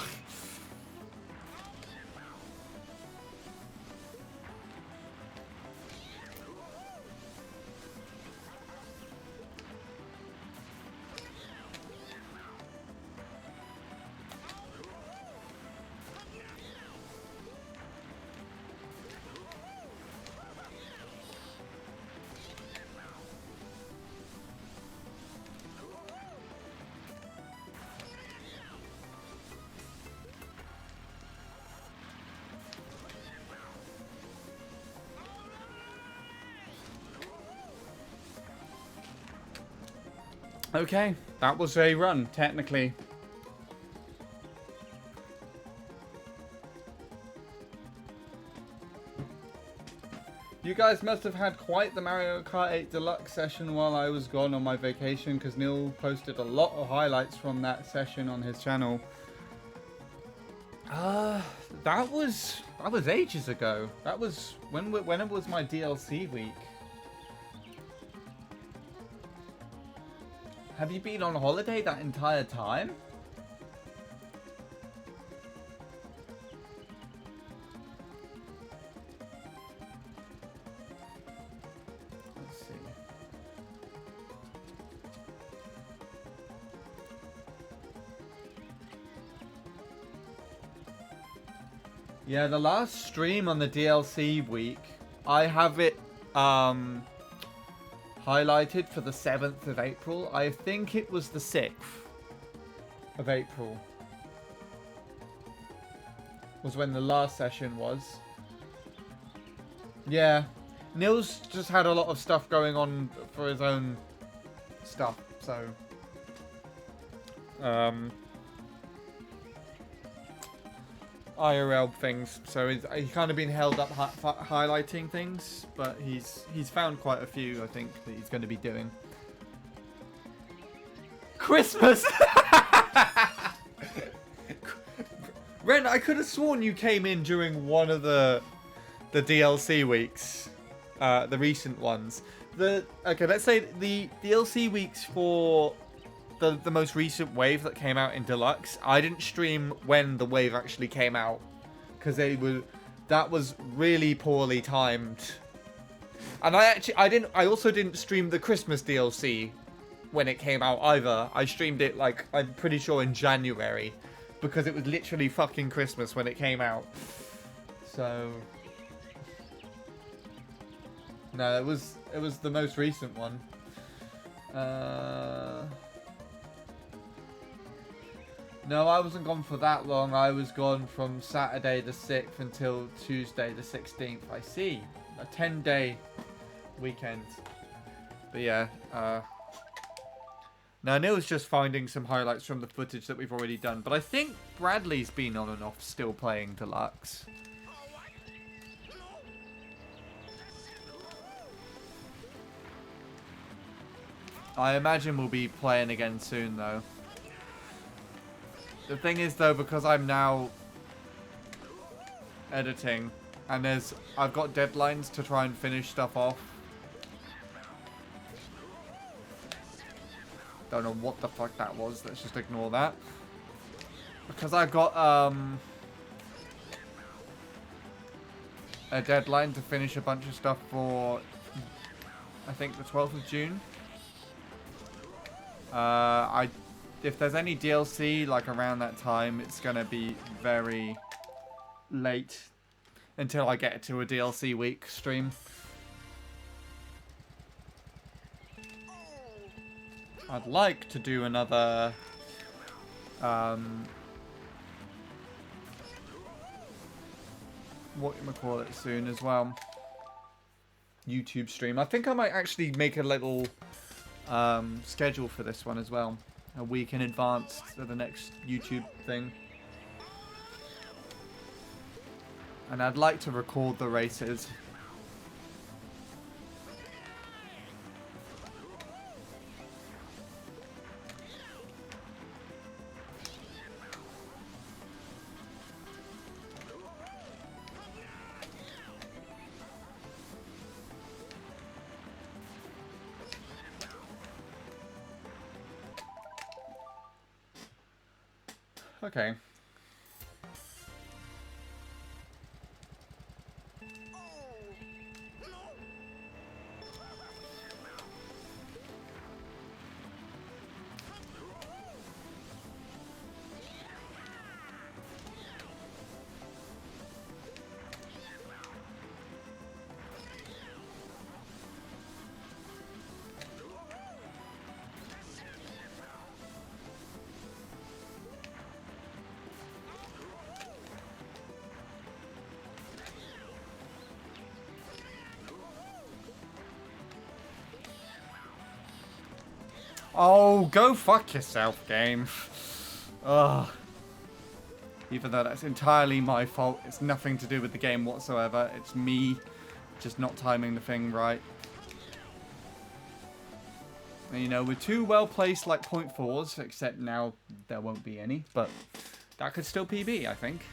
Speaker 1: Okay, that was a run, technically. You guys must have had quite the Mario Kart 8 Deluxe session while I was gone on my vacation, because Neil posted a lot of highlights from that session on his channel. That was ages ago. That was when it was my DLC week. Have you been on holiday that entire time? Let's see. Yeah, the last stream on the DLC week, I have it highlighted for the 7th of April. I think it was the 6th of April. Was when the last session was. Yeah. Neil's just had a lot of stuff going on for his own stuff, so... IRL things, so he's kind of been held up highlighting things, but he's found quite a few, I think, that he's going to be doing. Christmas! Ren, I could have sworn you came in during one of the DLC weeks, the recent ones. Okay, let's say the DLC weeks for the most recent wave that came out in Deluxe. I didn't stream when the wave actually came out, because that was really poorly timed. And I also didn't stream the Christmas DLC when it came out either. I streamed it, like, I'm pretty sure in January. because it was literally fucking Christmas when it came out. So no, it was the most recent one. No, I wasn't gone for that long. I was gone from Saturday the 6th until Tuesday the 16th. I see. A 10-day weekend. But yeah, now Neil's just finding some highlights from the footage that we've already done. But I think Bradley's been on and off still playing Deluxe. I imagine we'll be playing again soon though. The thing is though, because I'm now editing and I've got deadlines to try and finish stuff off. Don't know what the fuck that was. Let's just ignore that. Because I've got a deadline to finish a bunch of stuff for, I think, the 12th of June. If there's any DLC like around that time, it's gonna be very late until I get to a DLC week stream. I'd like to do another whatchamacallit soon as well. YouTube stream. I think I might actually make a little schedule for this one as well. A week in advance to the next YouTube thing. And I'd like to record the races. Okay. Oh, go fuck yourself, game. Ugh. Even though that's entirely my fault. It's nothing to do with the game whatsoever. It's me just not timing the thing right. And, you know, we're too well placed like .4s, except now there won't be any. But that could still PB, I think.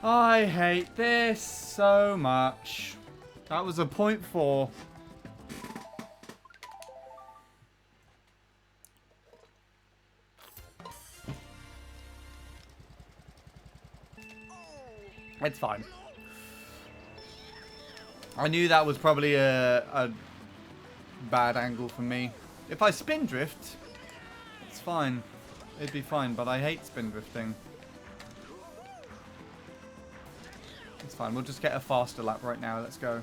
Speaker 1: I hate this so much. That was a .4. It's fine. I knew that was probably a bad angle for me. If I spin drift, it's fine. It'd be fine, but I hate spin drifting. It's fine. We'll just get a faster lap right now. Let's go.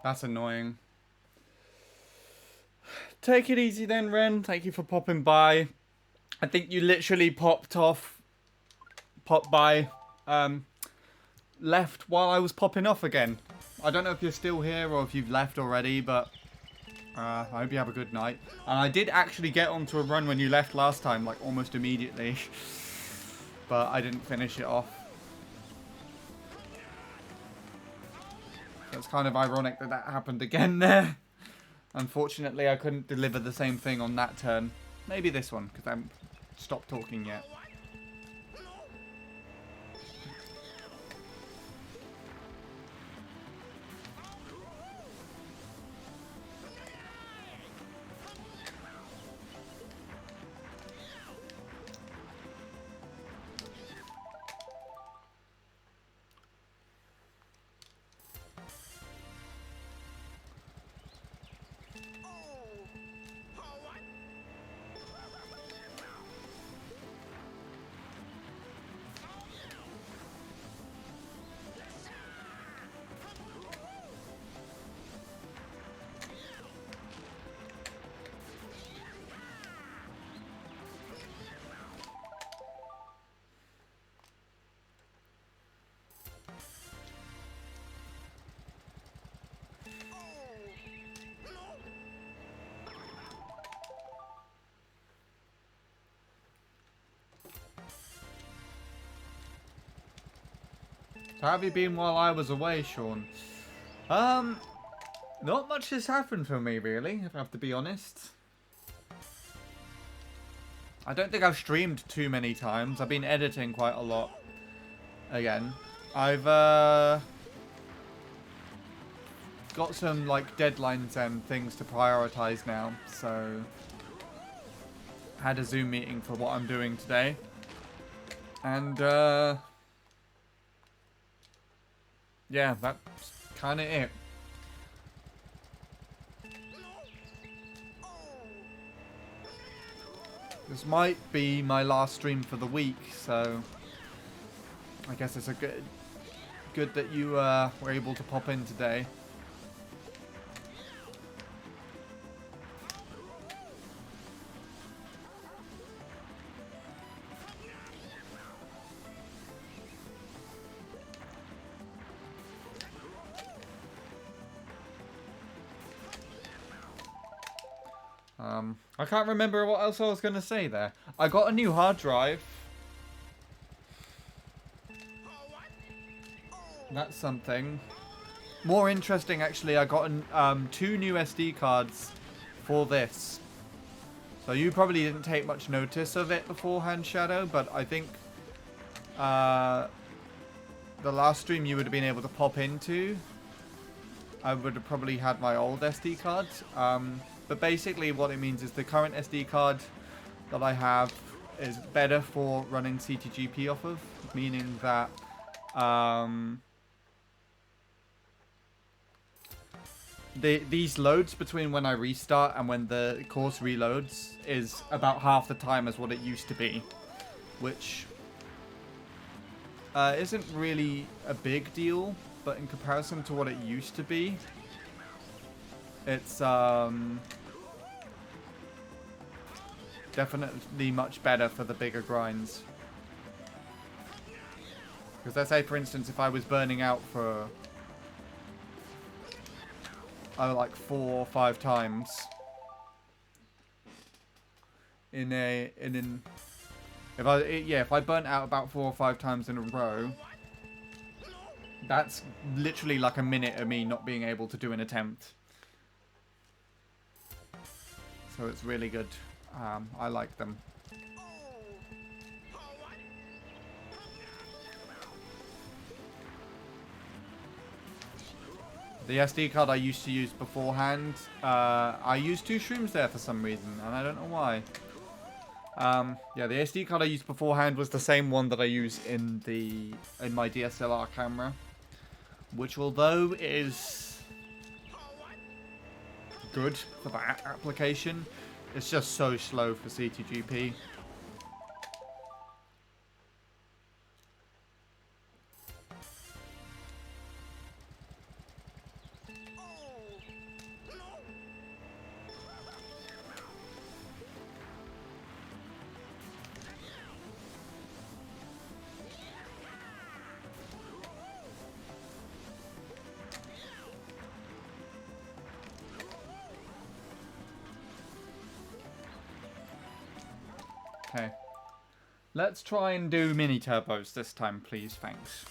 Speaker 1: That's annoying. Take it easy then, Ren. Thank you for popping by. I think you literally popped by, left while I was popping off again. I don't know if you're still here or if you've left already, but I hope you have a good night. And I did actually get onto a run when you left last time, like almost immediately. But I didn't finish it off. It's kind of ironic that that happened again there. Unfortunately, I couldn't deliver the same thing on that turn. Maybe this one, because I haven't stopped talking yet. How have you been while I was away, Sean? Not much has happened for me, really, if I have to be honest. I don't think I've streamed too many times. I've been editing quite a lot. Again. I've, got some, like, deadlines and things to prioritize now, so... Had a Zoom meeting for what I'm doing today. And, yeah, that's kind of it. This might be my last stream for the week, so I guess it's a good that you were able to pop in today. I can't remember what else I was going to say there. I got a new hard drive. That's something. More interesting, actually, I got 2 new SD cards for this. So you probably didn't take much notice of it beforehand, Shadow, but I think the last stream you would have been able to pop into, I would have probably had my old SD cards. But basically what it means is the current SD card that I have is better for running CTGP off of, meaning that these loads between when I restart and when the course reloads is about half the time as what it used to be, which isn't really a big deal, but in comparison to what it used to be, it's definitely much better for the bigger grinds. Because let's say, for instance, if I was burning out for like 4 or 5 times if I burnt out about 4 or 5 times in a row, that's literally like a minute of me not being able to do an attempt. So it's really good. I like them. The SD card I used to use beforehand, I used 2 shrooms there for some reason, and I don't know why. Yeah, the SD card I used beforehand was the same one that I use in my DSLR camera, which although is good for that application, it's just so slow for CTGP. Okay. Let's try and do mini turbos this time, please. Thanks.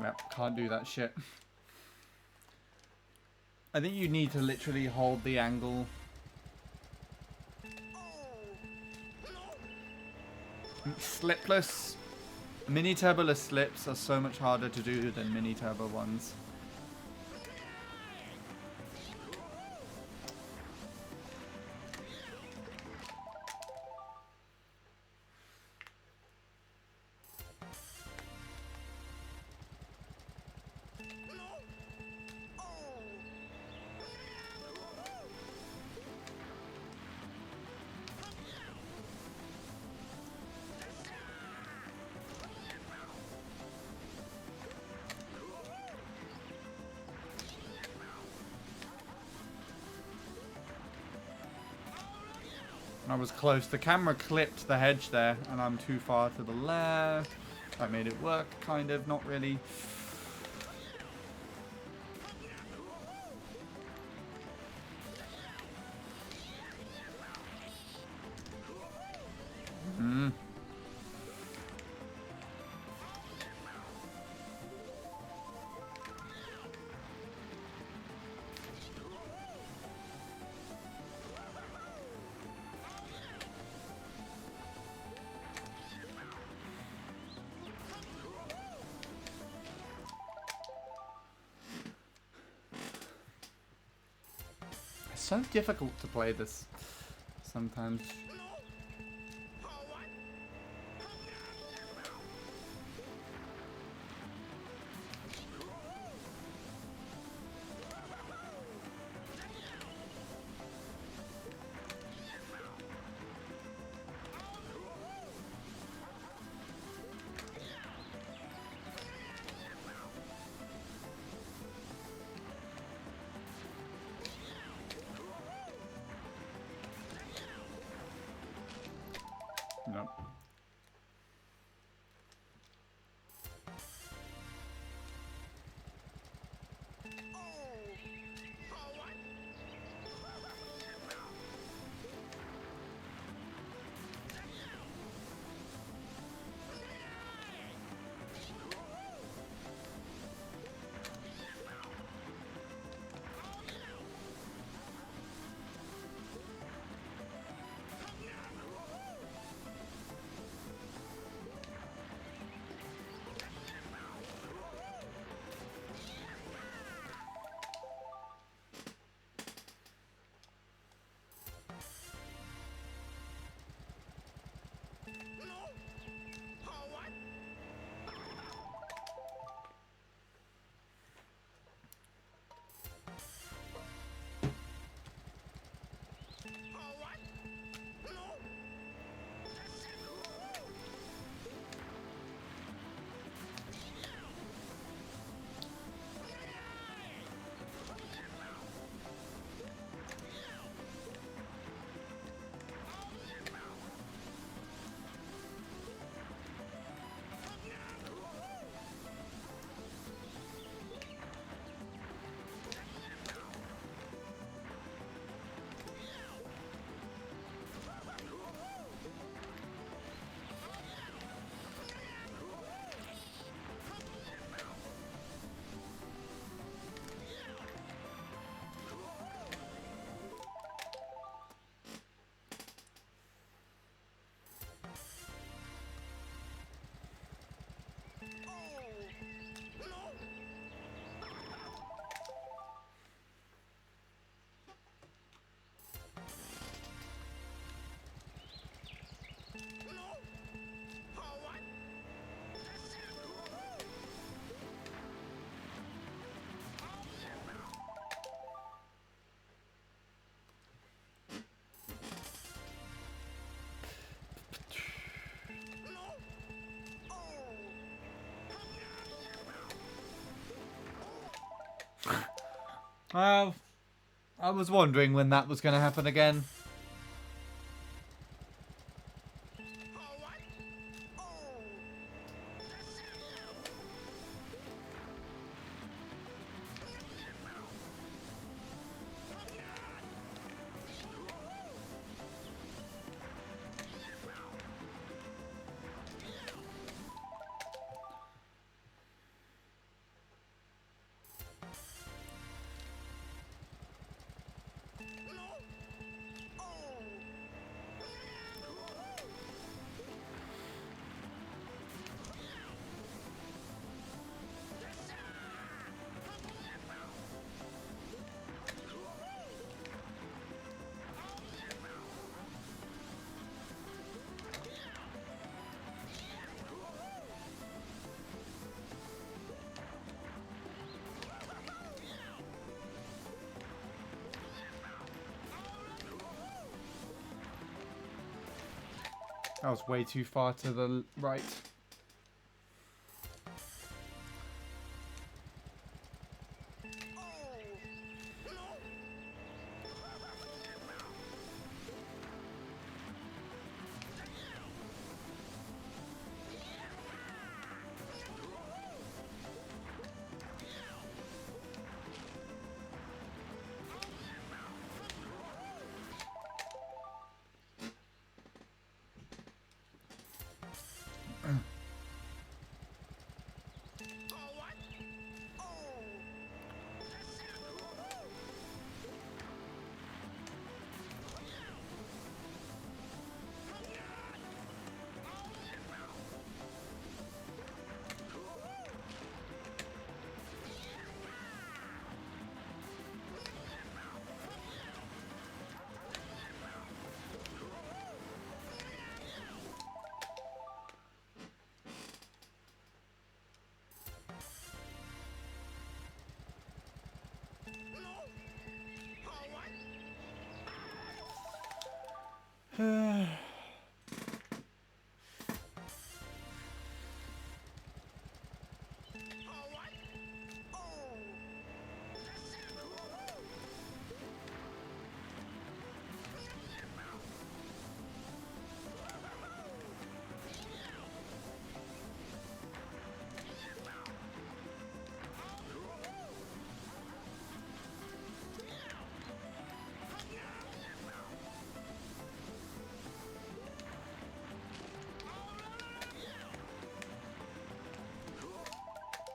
Speaker 1: Yep, can't do that shit. I think you need to literally hold the angle. Slipless. Mini turboless slips are so much harder to do than mini turbo ones. I was close. The camera clipped the hedge there, and I'm too far to the left. I made it work, kind of, not really. It's so difficult to play this sometimes. Well, I was wondering when that was going to happen again. That was way too far to the right.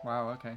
Speaker 1: Wow, okay.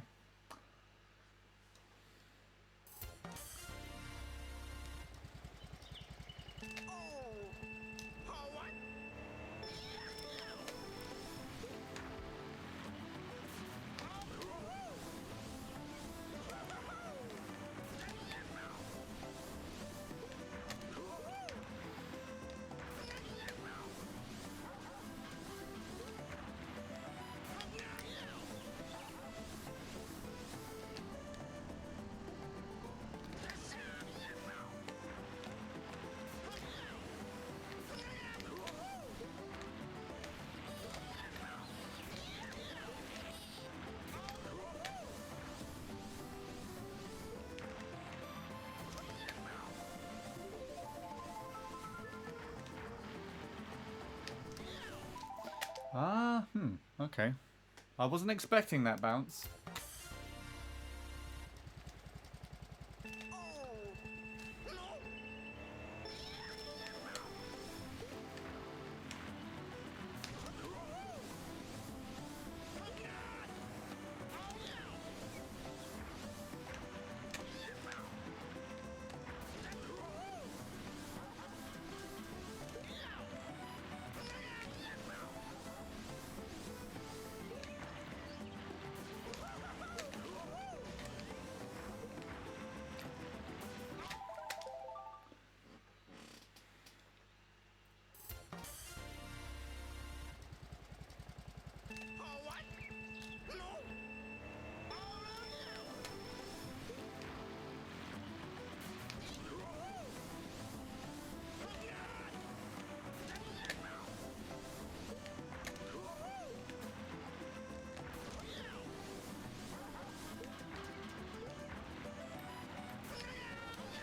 Speaker 1: Okay. I wasn't expecting that bounce.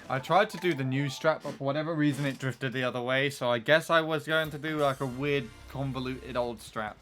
Speaker 1: I tried to do the new strap, but for whatever reason it drifted the other way, so I guess I was going to do like a weird, convoluted old strap.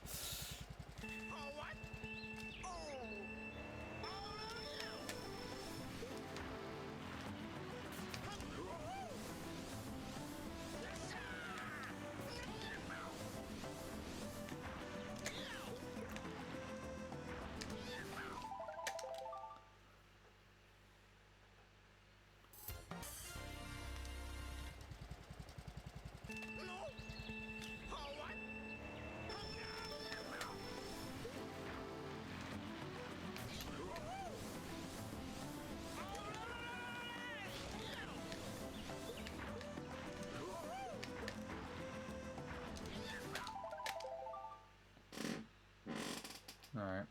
Speaker 1: Alright.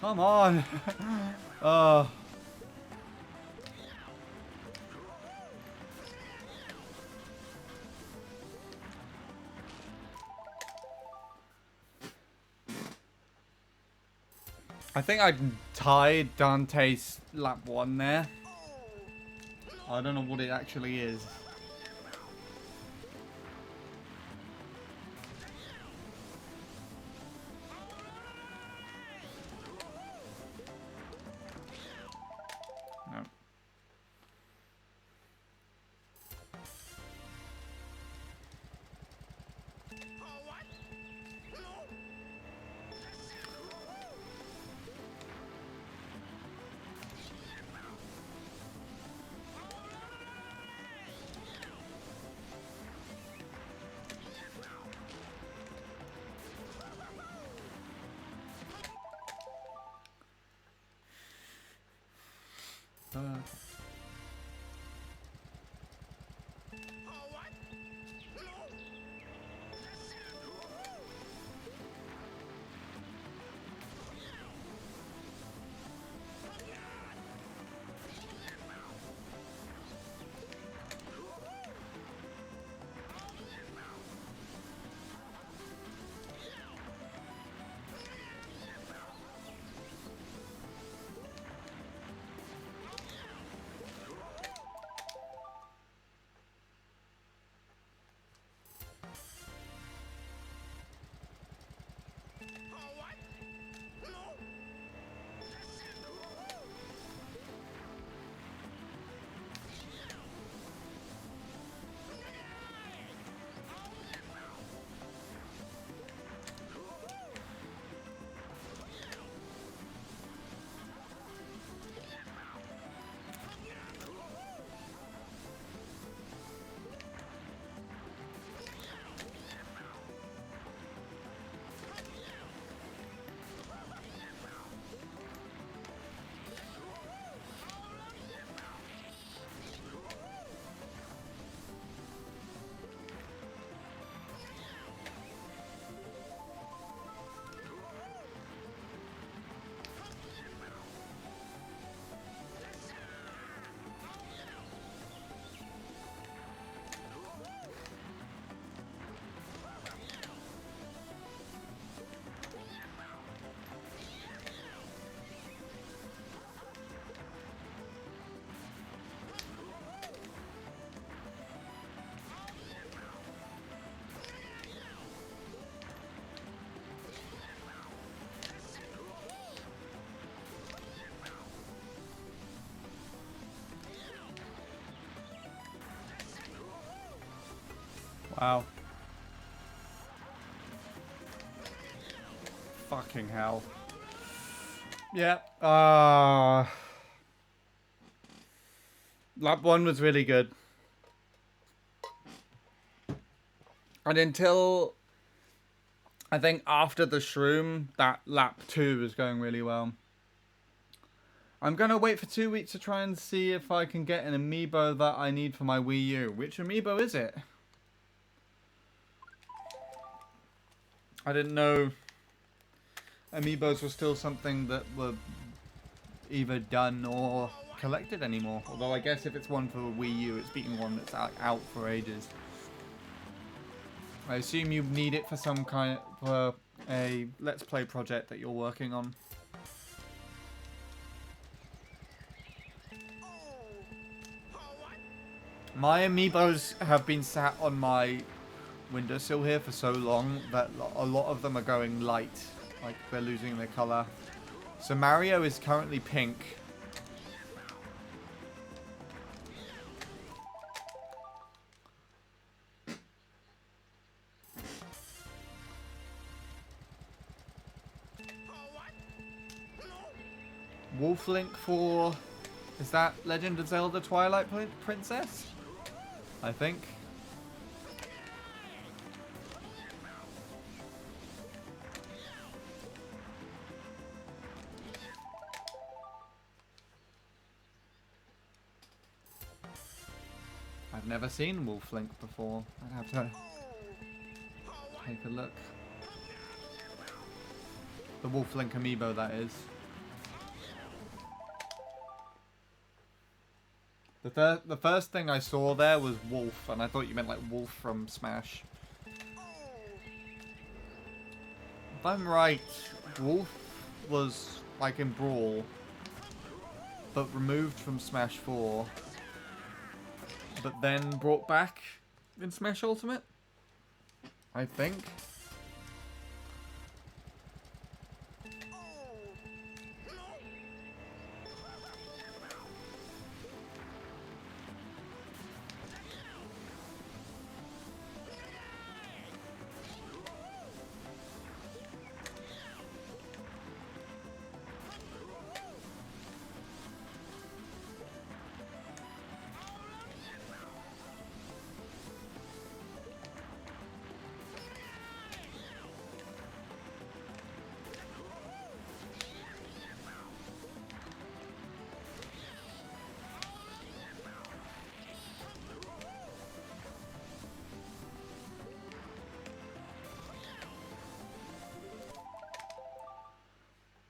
Speaker 1: Come on! I think I tied Dante's lap 1 there. I don't know what it actually is. No. Wow. Fucking hell. Yeah. Lap 1 was really good. And until I think after the shroom, that lap 2 was going really well. I'm going to wait for 2 weeks to try and see if I can get an amiibo that I need for my Wii U. Which amiibo is it? I didn't know amiibos were still something that were either done or collected anymore. Although I guess if it's one for Wii U, it's been one that's out for ages. I assume you need it for some kind of a Let's Play project that you're working on. My amiibos have been sat on my windowsill here for so long that a lot of them are going light. Like they're losing their color. So Mario is currently pink. Wolf Link for... Is that Legend of Zelda Twilight Princess? I think. I've never seen Wolf Link before. I'd have to take a look. The Wolf Link amiibo, that is. The first thing I saw there was Wolf, and I thought you meant like Wolf from Smash. If I'm right, Wolf was like in Brawl, but removed from Smash 4, but then brought back in Smash Ultimate, I think.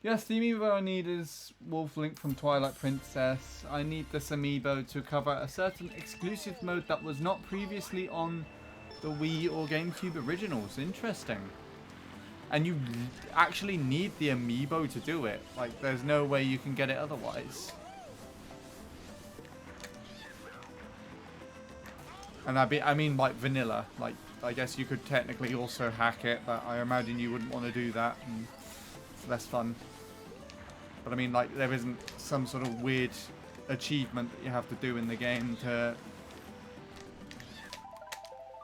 Speaker 1: Yes, the amiibo I need is Wolf Link from Twilight Princess. I need this amiibo to cover a certain exclusive mode that was not previously on the Wii or GameCube originals. Interesting. And you actually need the amiibo to do it. Like, there's no way you can get it otherwise. And I mean like vanilla. Like, I guess you could technically also hack it, but I imagine you wouldn't want to do that. And it's less fun. But I mean, like, there isn't some sort of weird achievement that you have to do in the game to,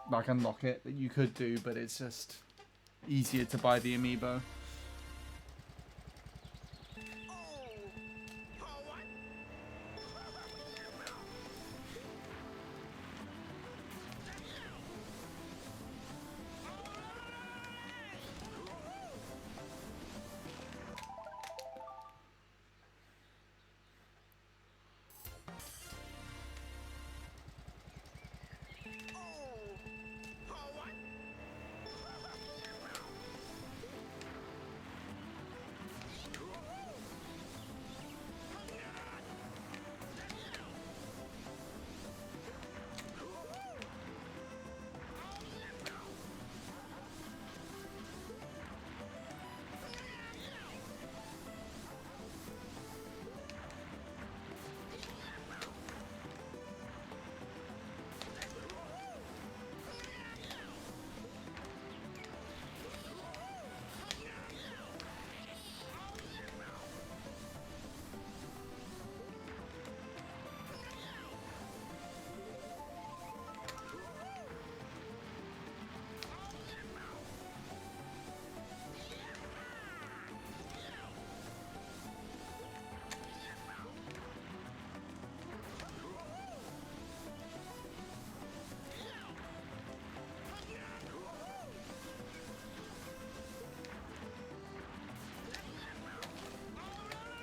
Speaker 1: like, unlock it that you could do, but it's just easier to buy the amiibo.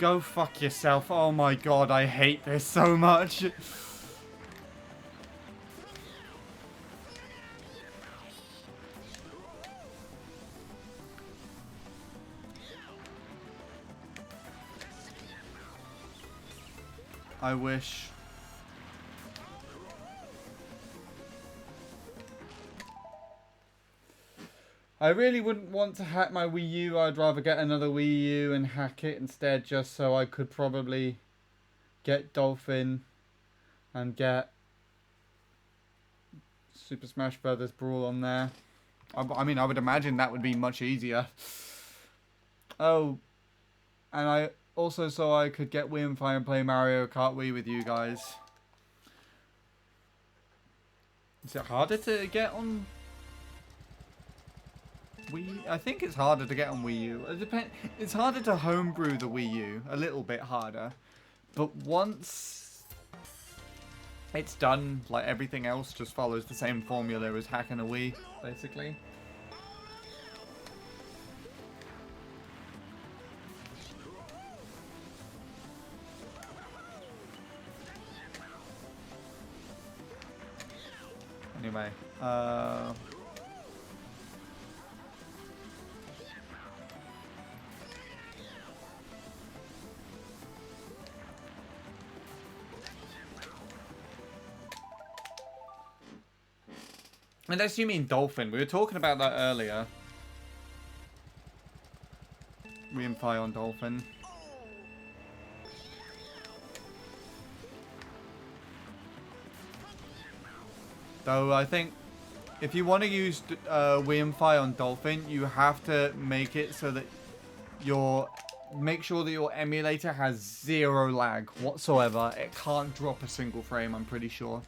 Speaker 1: go fuck yourself. Oh my god, I hate this so much. I wish. I really wouldn't want to hack my Wii U. I'd rather get another Wii U and hack it instead, just so I could probably get Dolphin and get Super Smash Bros. Brawl on there. I mean, I would imagine that would be much easier. Oh, and I also so I could get Wii and Fire and play Mario Kart Wii with you guys. Is it harder to get on Wii? I think it's harder to get on Wii U. It's harder to homebrew the Wii U. A little bit harder. But once it's done, like everything else just follows the same formula as hacking a Wii, basically. Anyway, unless you mean Dolphin. We were talking about that earlier. Re-fire on Dolphin. Though I think if you want to use Wii on Dolphin, you have to make it so that make sure that your emulator has 0 lag whatsoever. It can't drop a single frame, I'm pretty sure.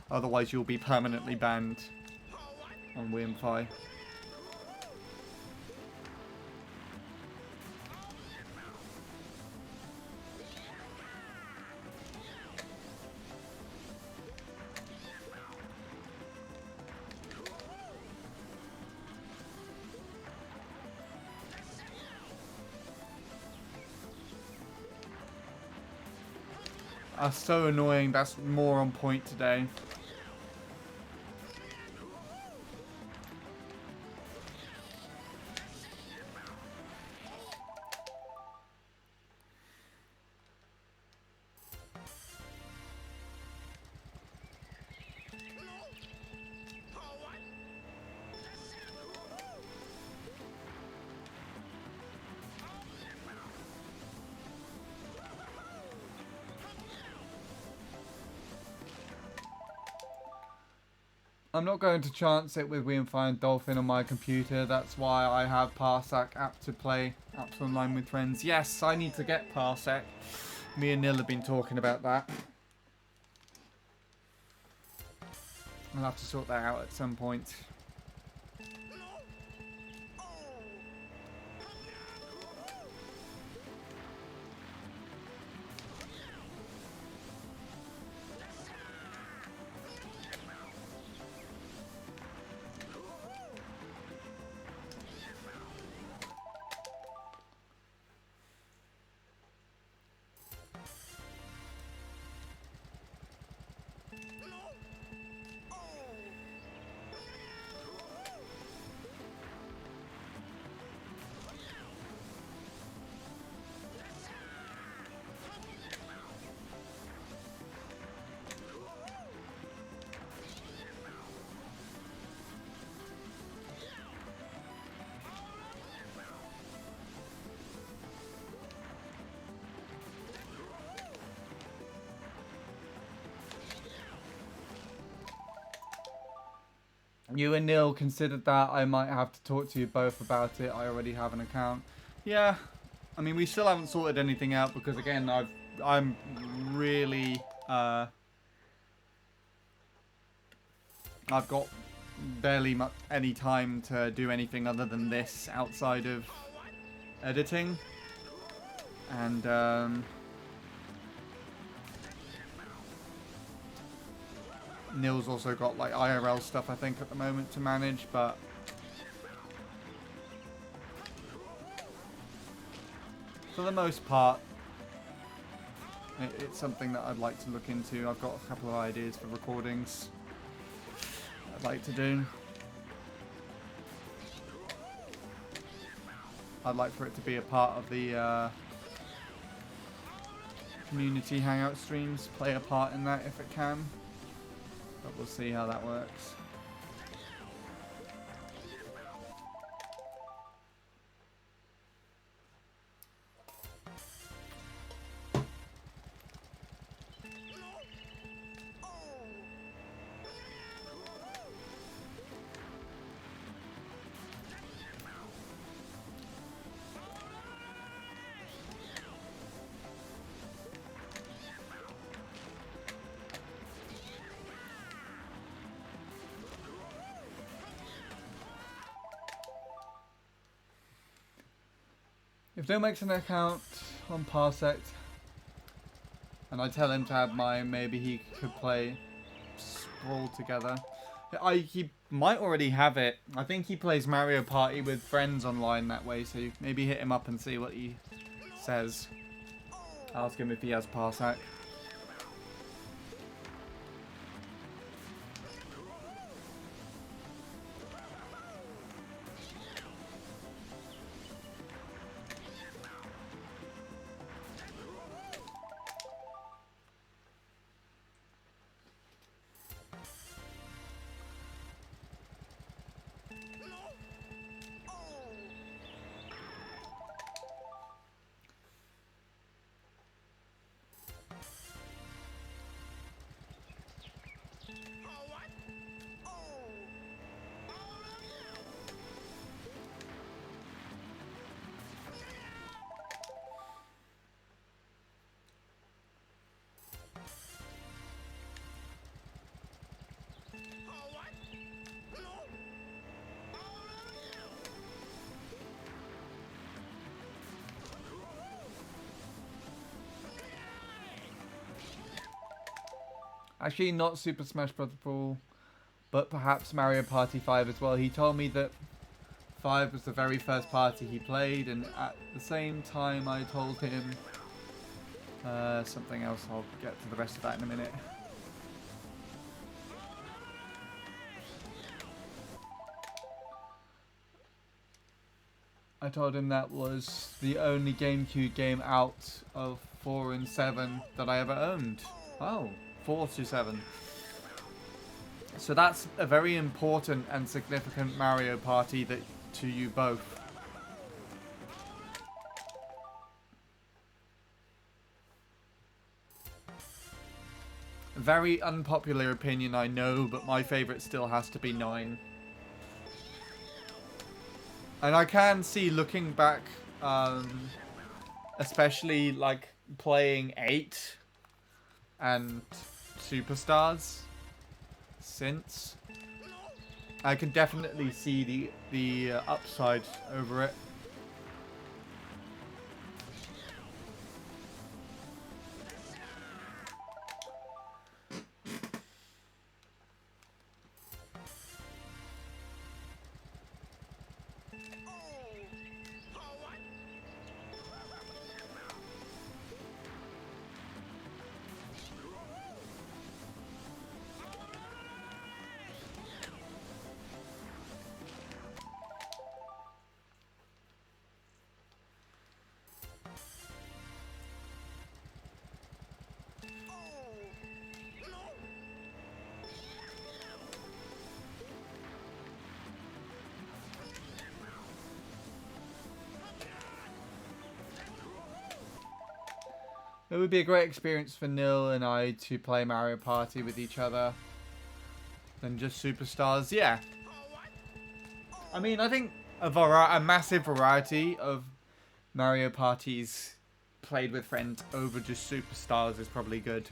Speaker 1: Otherwise you'll be permanently banned on Wii. That's so annoying. That's more on point today. I'm not going to chance it with Wii and Dolphin on my computer. That's why I have Parsec app to play apps online with friends. Yes, I need to get Parsec. Me and Nil have been talking about that. I'll have to sort that out at some point. You and Neil considered that. I might have to talk to you both about it. I already have an account. Yeah, I mean, we still haven't sorted anything out because, again, I'm really I've got barely any time to do anything other than this outside of editing, and Neil's also got like IRL stuff I think at the moment to manage, but for the most part It's something that I'd like to look into. I've got a couple of ideas for recordings I'd like to do. I'd like for it to be a part of the community hangout streams, play a part in that if it can. But we'll see how that works. If Dill makes an account on Parsec and I tell him to have mine, maybe he could play Sprawl together. He might already have it. I think he plays Mario Party with friends online that way, so maybe hit him up and see what he says. Ask him if he has Parsec. Actually, not Super Smash Bros. Brawl, but perhaps Mario Party 5 as well. He told me that 5 was the very first party he played, and at the same time I told him something else. I'll get to the rest of that in a minute. I told him that was the only GameCube game out of 4 and 7 that I ever owned. Oh. 4 to 7. So that's a very important and significant Mario Party to you both. Very unpopular opinion, I know, but my favourite still has to be 9. And I can see, looking back, especially like playing 8 and Superstars since, I can definitely see the upside over it. It would be a great experience for Nil and I to play Mario Party with each other than just Superstars. Yeah. I mean, I think a massive variety of Mario Parties played with friends over just Superstars is probably good.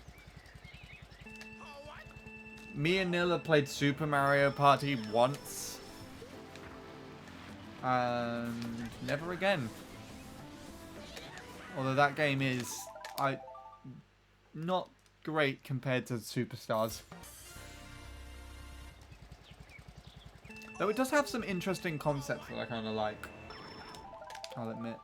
Speaker 1: Me and Nil have played Super Mario Party once. And never again. Although that game is not great compared to Superstars. Though it does have some interesting concepts that I kind of like, I'll admit.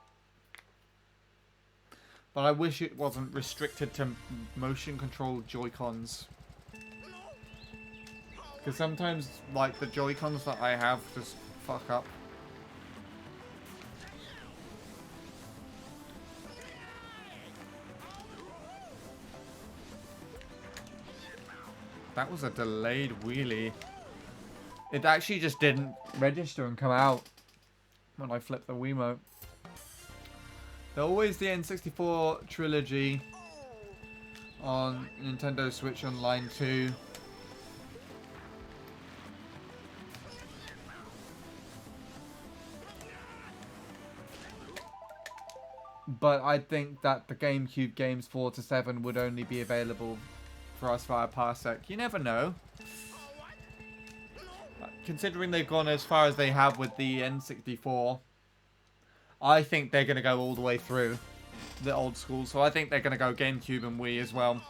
Speaker 1: But I wish it wasn't restricted to motion control Joy-Cons. Because sometimes, like, the Joy-Cons that I have just fuck up. That was a delayed wheelie. It actually just didn't register and come out when I flipped the Wiimote. They're always the N64 trilogy on Nintendo Switch Online 2. But I think that the GameCube games 4 to 7 would only be available for us via Parsec. You never know. Considering they've gone as far as they have with the N64, I think they're going to go all the way through the old school. So I think they're going to go GameCube and Wii as well.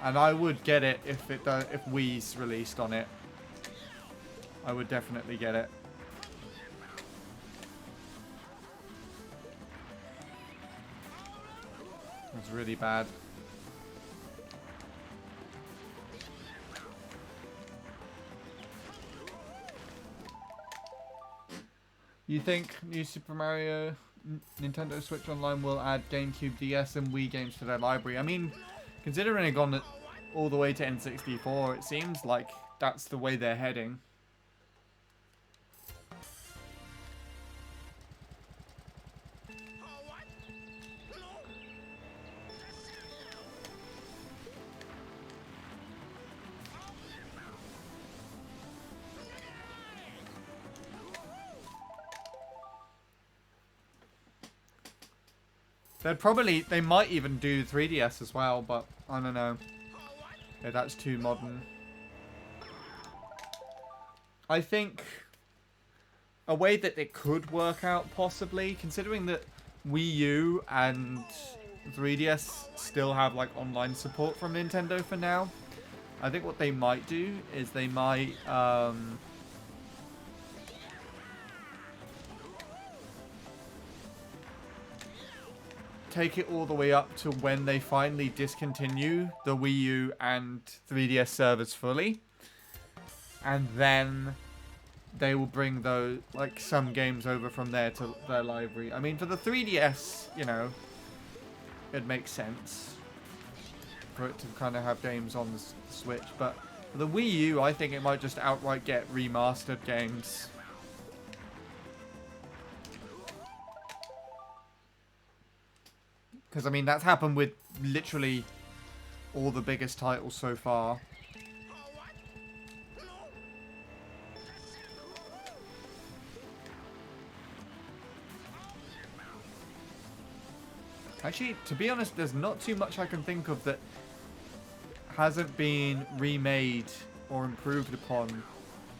Speaker 1: And I would get it if Wii's released on it. I would definitely get it. It's really bad. You think New Super Mario Nintendo Switch Online will add GameCube, DS, and Wii games to their library? I mean, considering they've gone all the way to N64, it seems like that's the way they're heading. They might even do 3DS as well, but I don't know. Yeah, that's too modern. I think a way that it could work out, possibly, considering that Wii U and 3DS still have like online support from Nintendo for now. I think what they might do is they might take it all the way up to when they finally discontinue the Wii U and 3DS servers fully, and then they will bring those, like, some games over from there to their library. I mean, for the 3DS, you know, it makes sense for it to kind of have games on the Switch, but for the Wii U, I think it might just outright get remastered games. Because, I mean, that's happened with literally all the biggest titles so far. Actually, to be honest, there's not too much I can think of that hasn't been remade or improved upon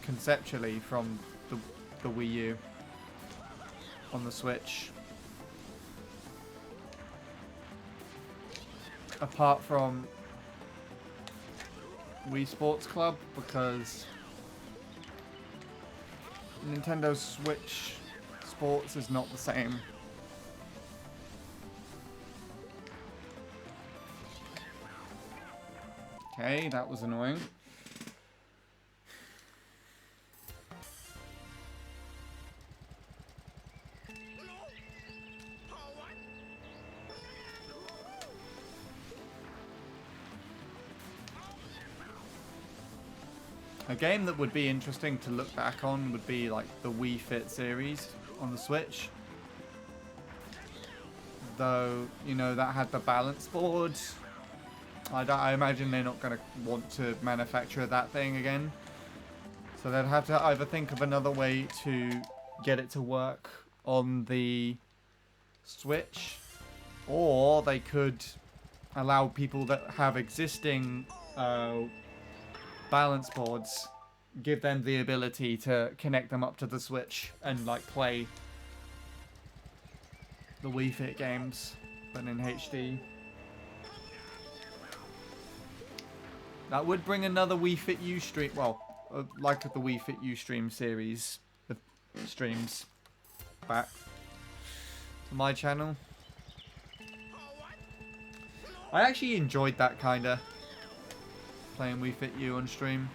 Speaker 1: conceptually from the Wii U on the Switch. Apart from Wii Sports Club, because Nintendo Switch Sports is not the same. Okay, that was annoying. A game that would be interesting to look back on would be like the Wii Fit series on the Switch. Though, you know, that had the balance board. I imagine they're not going to want to manufacture that thing again. So they'd have to either think of another way to get it to work on the Switch, or they could allow people that have existing balance boards, give them the ability to connect them up to the Switch and like play the Wii Fit games, but in HD. That would bring another Wii Fit U stream. Well, like the Wii Fit U stream series of streams back to my channel. I actually enjoyed that kinda playing Wii Fit U on stream.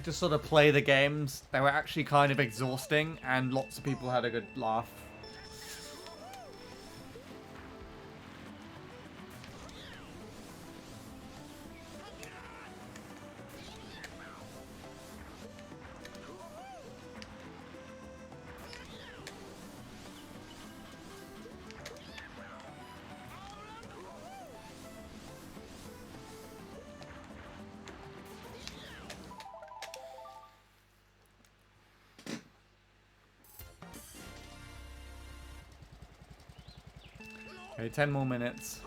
Speaker 1: To sort of play the games, they were actually kind of exhausting, and lots of people had a good laugh. Okay, 10 more minutes.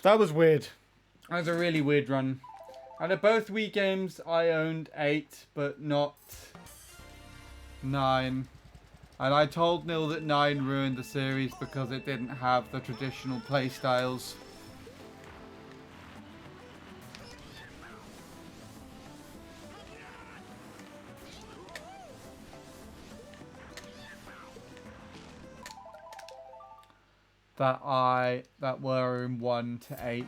Speaker 1: That was weird. That was a really weird run. Out of both Wii games, I owned 8, but not 9. And I told Neil that 9 ruined the series because it didn't have the traditional playstyles. That were in 1 to 8,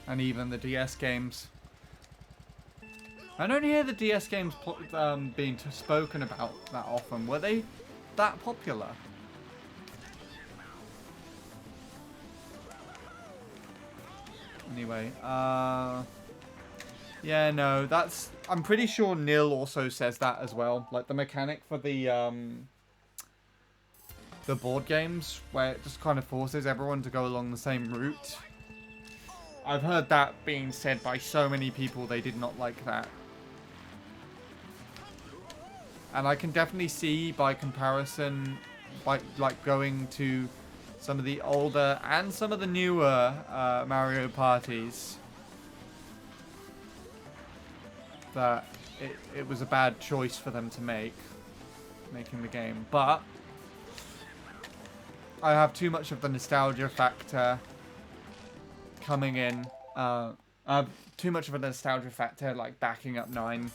Speaker 1: and even the DS games. I don't hear the DS games being spoken about that often. Were they that popular? Anyway, yeah, no, that's... I'm pretty sure Neil also says that as well. Like, the mechanic for the board games, where it just kind of forces everyone to go along the same route. I've heard that being said by so many people, they did not like that. And I can definitely see, by comparison, by like going to some of the older and some of the newer Mario parties, that it was a bad choice for them to making the game. But I have too much of the nostalgia factor coming in. I have too much of a nostalgia factor, like, backing up 9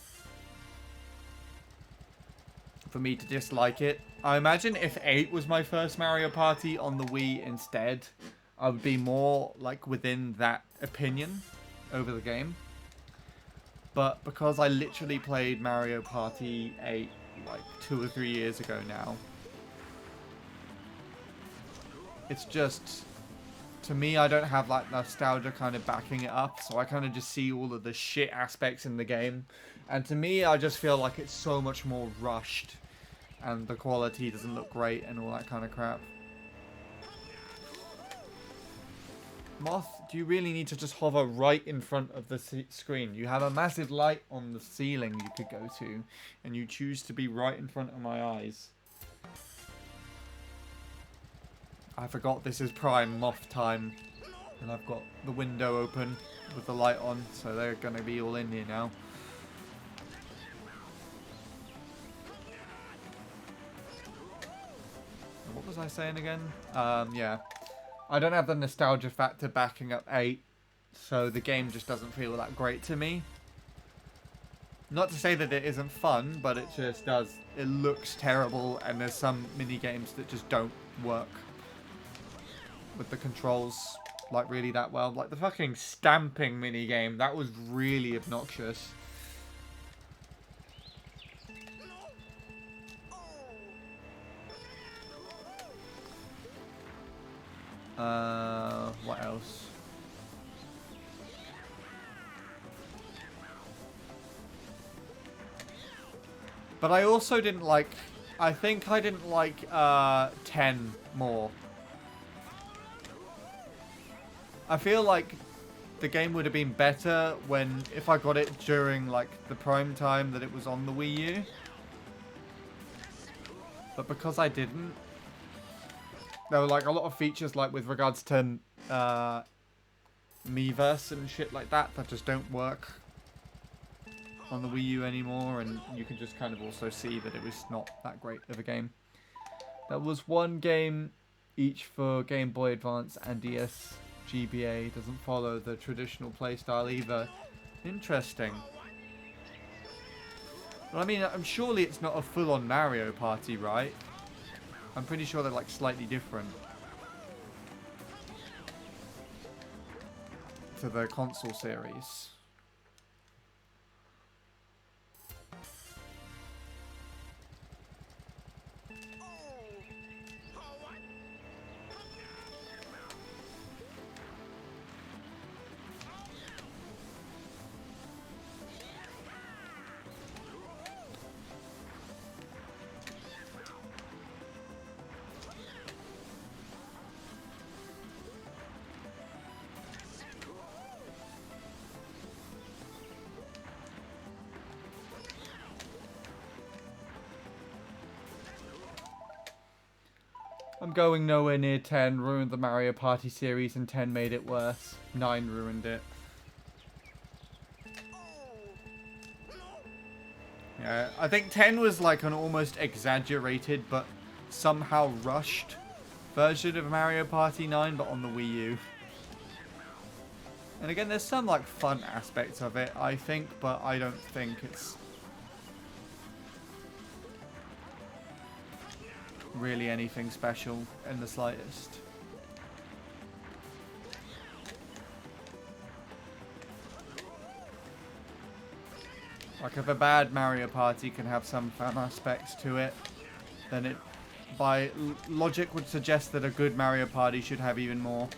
Speaker 1: for me to dislike it. I imagine if 8 was my first Mario Party on the Wii instead, I would be more like within that opinion over the game. But because I literally played Mario Party 8 like 2 or 3 years ago now, it's just, to me, I don't have like nostalgia kind of backing it up, so I kind of just see all of the shit aspects in the game, and to me, I just feel like it's so much more rushed, and the quality doesn't look great and all that kind of crap. Moth, do you really need to just hover right in front of the screen? You have a massive light on the ceiling you could go to, and you choose to be right in front of my eyes. I forgot this is prime moth time, and I've got the window open with the light on, so they're going to be all in here now. What was I saying again? Yeah. I don't have the nostalgia factor backing up 8, so the game just doesn't feel that great to me. Not to say that it isn't fun, but it just does. It looks terrible, and there's some mini games that just don't work with the controls like really that well. Like the fucking stamping mini game, that was really obnoxious. What else? But I also didn't like, I think I didn't like 10 more. I feel like the game would have been better if I got it during like the prime time that it was on the Wii U. But because I didn't, there were like a lot of features like with regards to Miiverse and shit like that just don't work on the Wii U anymore, and you can just kind of also see that it was not that great of a game. There was one game each for Game Boy Advance and DS. GBA doesn't follow the traditional playstyle either. Interesting. But I mean, surely it's not a full-on Mario Party, right? I'm pretty sure they're like slightly different to the console series. I'm going nowhere near 10. Ruined the Mario Party series, and 10 made it worse. 9 ruined it. Yeah, I think 10 was like an almost exaggerated but somehow rushed version of Mario Party 9, but on the Wii U. And again, there's some like fun aspects of it, I think, but I don't think it's really anything special in the slightest. Like, if a bad Mario Party can have some fun aspects to it, then it, by logic, would suggest that a good Mario Party should have even more.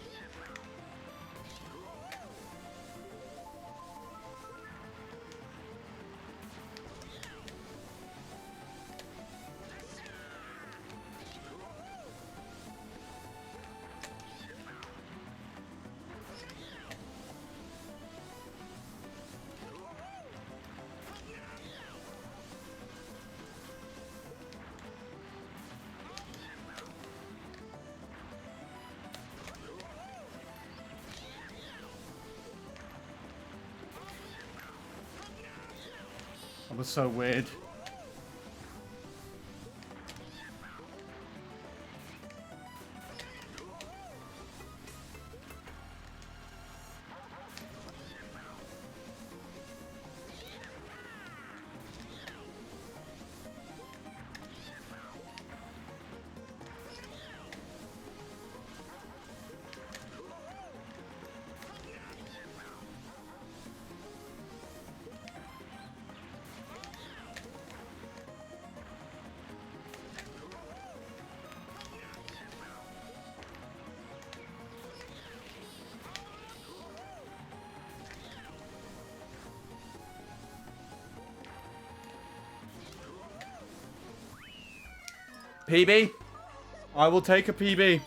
Speaker 1: That was so weird. PB? I will take a PB.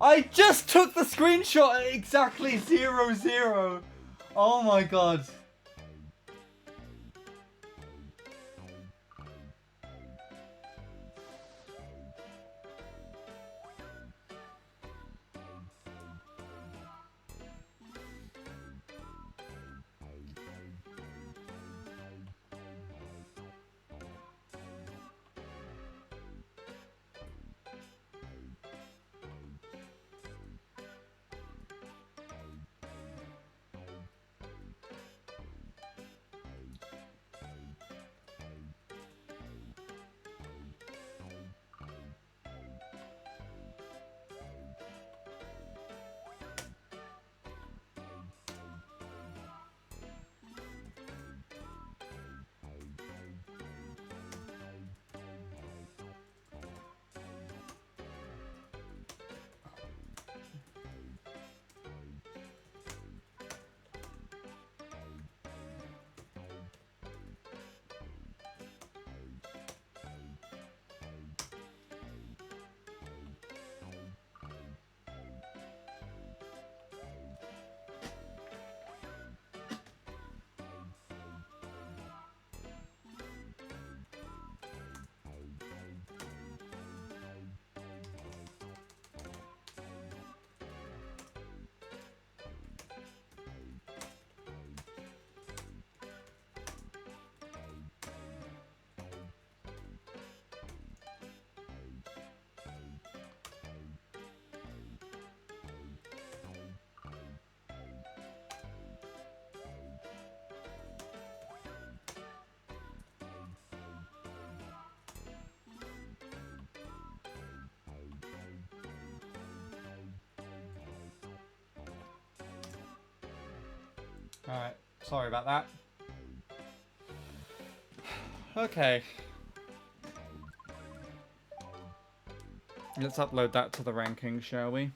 Speaker 1: I just took the screenshot at exactly 0-0. Oh my god. Alright, sorry about that. Okay. Let's upload that to the rankings, shall we?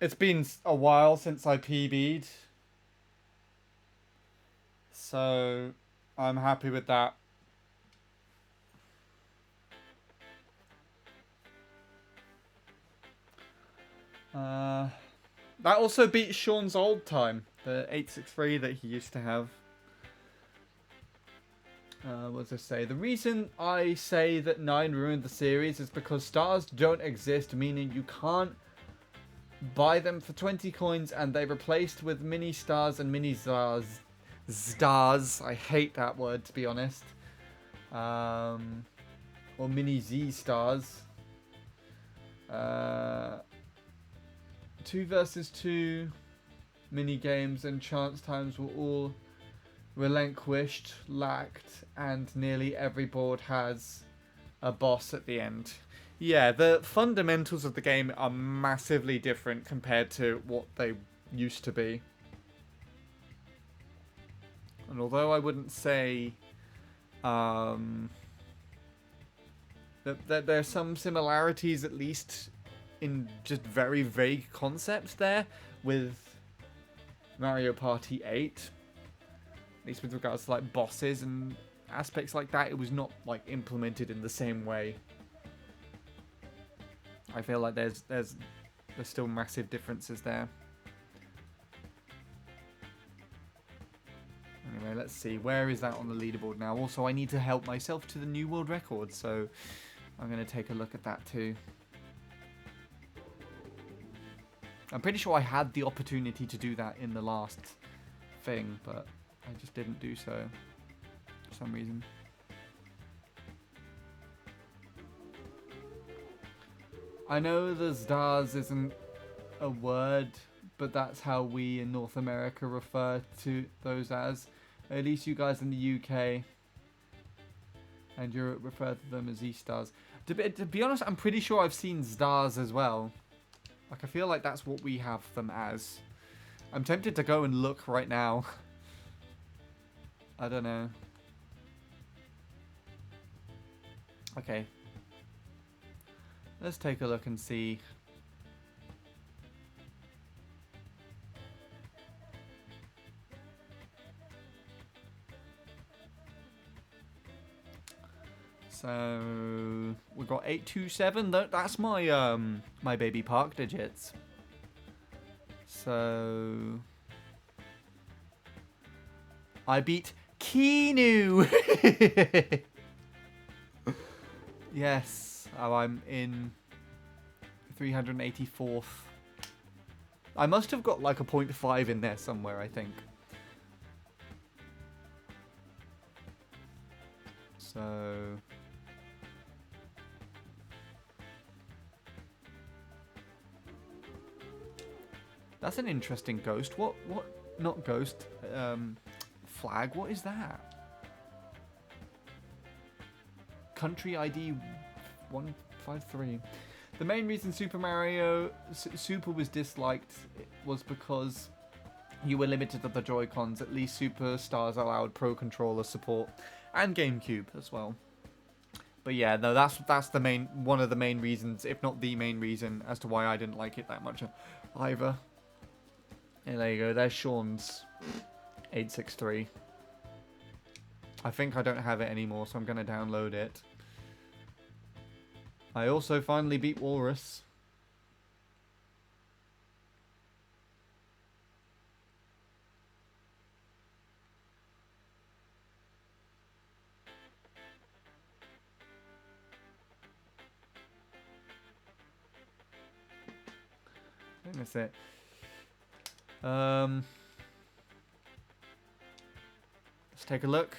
Speaker 1: It's been a while since I PB'd. So, I'm happy with that. That also beat Sean's old time, the 863 that he used to have. What does it say? The reason I say that 9 ruined the series is because stars don't exist, meaning you can't buy them for 20 coins and they replaced with mini stars and mini stars. Stars. I hate that word, to be honest. Or mini Z stars. 2 versus 2 mini games and chance times were all relinquished, lacked, and nearly every board has a boss at the end. Yeah, the fundamentals of the game are massively different compared to what they used to be. And although I wouldn't say that there are some similarities, at least in just very vague concepts there, with Mario Party 8, at least with regards to like bosses and aspects like that, it was not like implemented in the same way. I feel like there's still massive differences there. Anyway, let's see. Where is that on the leaderboard now? Also, I need to help myself to the new world record, so I'm going to take a look at that too. I'm pretty sure I had the opportunity to do that in the last thing, but I just didn't do so for some reason. I know the stars isn't a word, but that's how we in North America refer to those as. At least you guys in the UK and Europe refer to them as Z-stars. To be honest, I'm pretty sure I've seen stars as well. Like, I feel like that's what we have them as. I'm tempted to go and look right now. I don't know. Okay. Let's take a look and see So we got 827. That's my my baby park digits. So I beat Keanu. Yes. Oh, I'm in 384th. I must have got like a 0.5 in there somewhere, I think. So that's an interesting ghost. What not ghost, flag. What is that? Country ID 153. The main reason Super Mario Super was disliked was because you were limited to the Joy-Cons. At least Superstars allowed Pro Controller support and GameCube as well. But yeah, no, that's the one of the main reasons, if not the main reason, as to why I didn't like it that much either. And there you go. There's Sean's 863. I think I don't have it anymore, so I'm going to download it. I also finally beat Walrus. I think that's it. Let's take a look.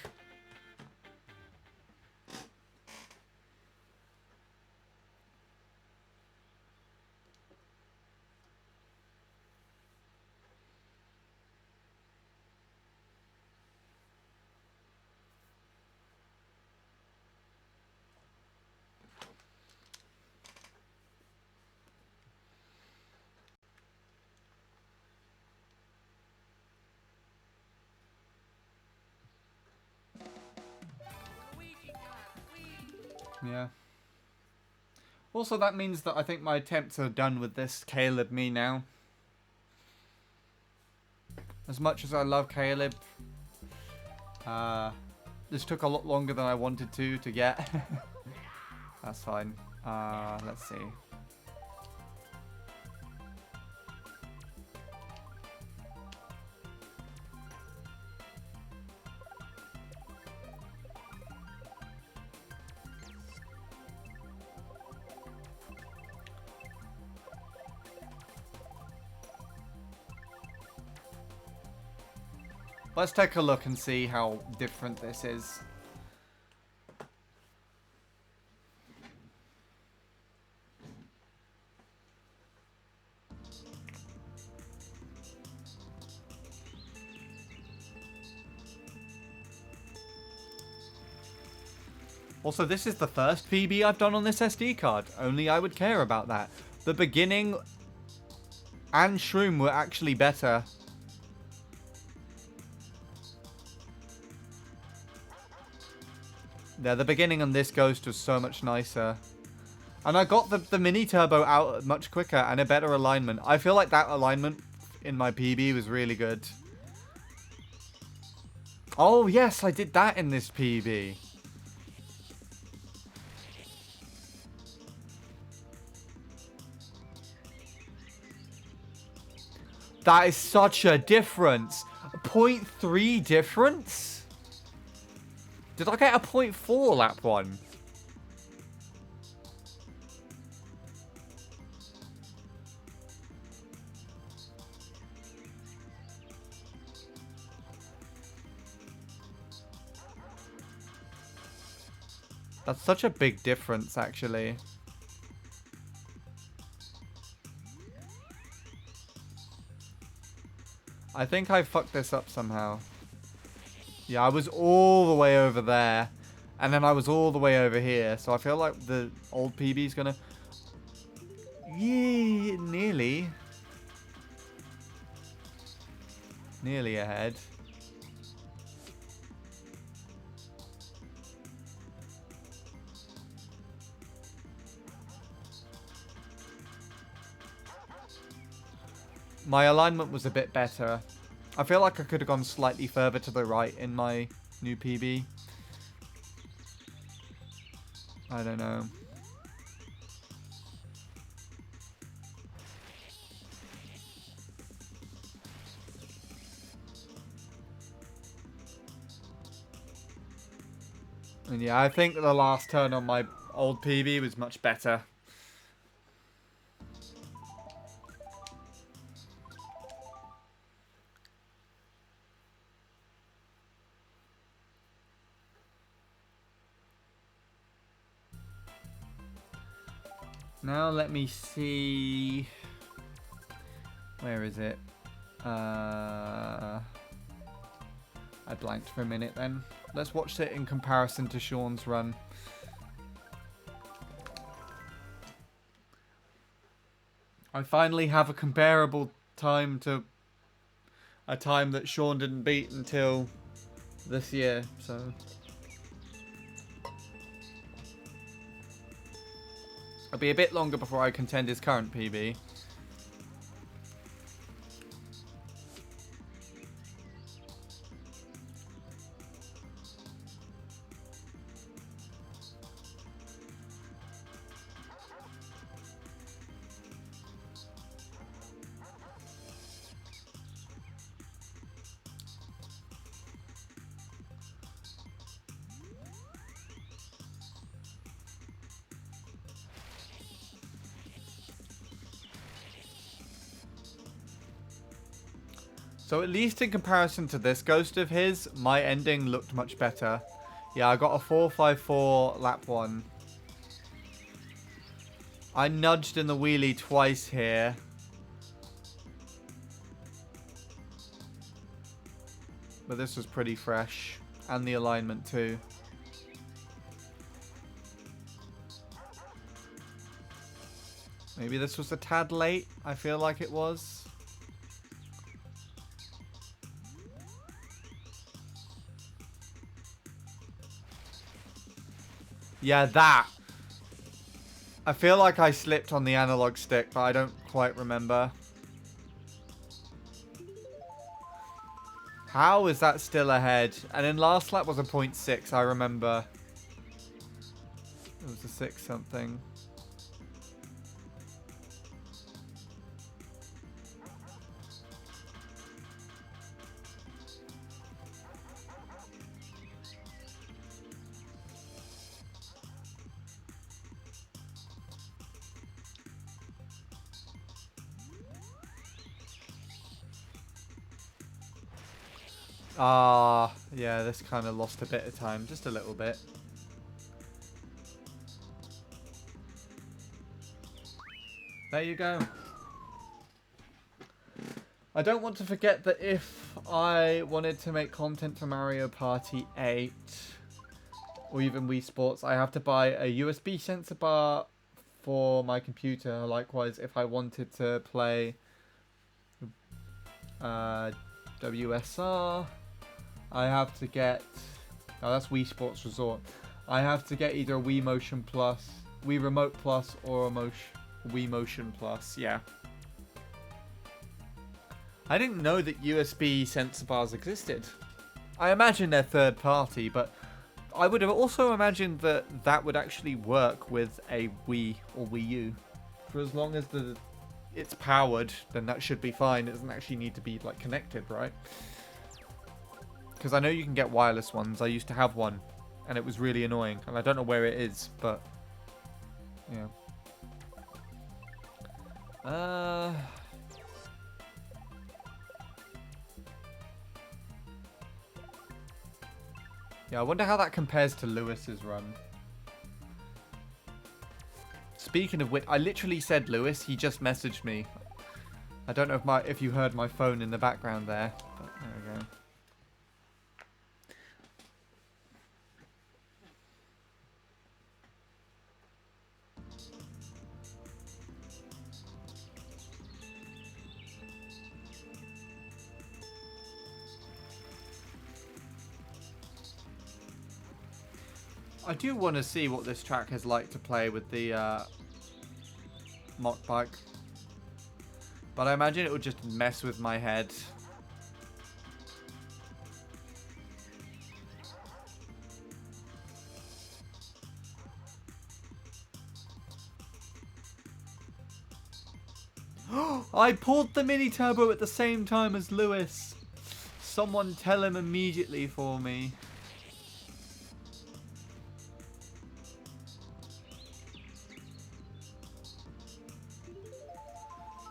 Speaker 1: Yeah. Also, that means that I think my attempts are done with this Caleb me now. As much as I love Caleb, this took a lot longer than I wanted to get. That's fine. Let's see. Let's take a look and see how different this is. Also, this is the first PB I've done on this SD card. Only I would care about that. The beginning and Shroom were actually better. Yeah, the beginning on this Ghost was so much nicer. And I got the mini turbo out much quicker and a better alignment. I feel like that alignment in my PB was really good. Oh, yes, I did that in this PB. That is such a difference. A 0.3 difference? Did I get a 0.4 lap one? That's such a big difference, actually. I think I fucked this up somehow. Yeah, I was all the way over there. And then I was all the way over here. So I feel like the old PB is gonna... Yeah, nearly. Nearly ahead. My alignment was a bit better. I feel like I could have gone slightly further to the right in my new PB. I don't know. And yeah, I think the last turn on my old PB was much better. Now let me see. Where is it? I blanked for a minute then. Let's watch it in comparison to Sean's run. I finally have a comparable time to a time that Sean didn't beat until this year, so it'll be a bit longer before I contend his current PB. So at least in comparison to this ghost of his, my ending looked much better. Yeah, I got a 454 lap 1. I nudged in the wheelie twice here. But this was pretty fresh. And the alignment too. Maybe this was a tad late. I feel like it was. Yeah, that. I feel like I slipped on the analog stick, but I don't quite remember. How is that still ahead? And in last lap was a 0.6, I remember. It was a 6 something. Ah, yeah, this kind of lost a bit of time, just a little bit. There you go. I don't want to forget that if I wanted to make content for Mario Party 8, or even Wii Sports, I have to buy a USB sensor bar for my computer. Likewise, if I wanted to play WSR, I have to get... Oh, that's Wii Sports Resort. I have to get either a Wii Motion Plus, Wii Remote Plus, or a Wii Motion Plus. Yeah. I didn't know that USB sensor bars existed. I imagine they're third party, but I would have also imagined that that would actually work with a Wii or Wii U. For as long as it's powered, then that should be fine. It doesn't actually need to be like connected, right? Because I know you can get wireless ones. I used to have one, and it was really annoying. And I don't know where it is, but yeah. Yeah, I wonder how that compares to Lewis's run. Speaking of which, I literally said Lewis. He just messaged me. I don't know if you heard my phone in the background there, but there we go. I do want to see what this track is like to play with the mock bike. But I imagine it would just mess with my head. I pulled the mini turbo at the same time as Lewis. Someone tell him immediately for me.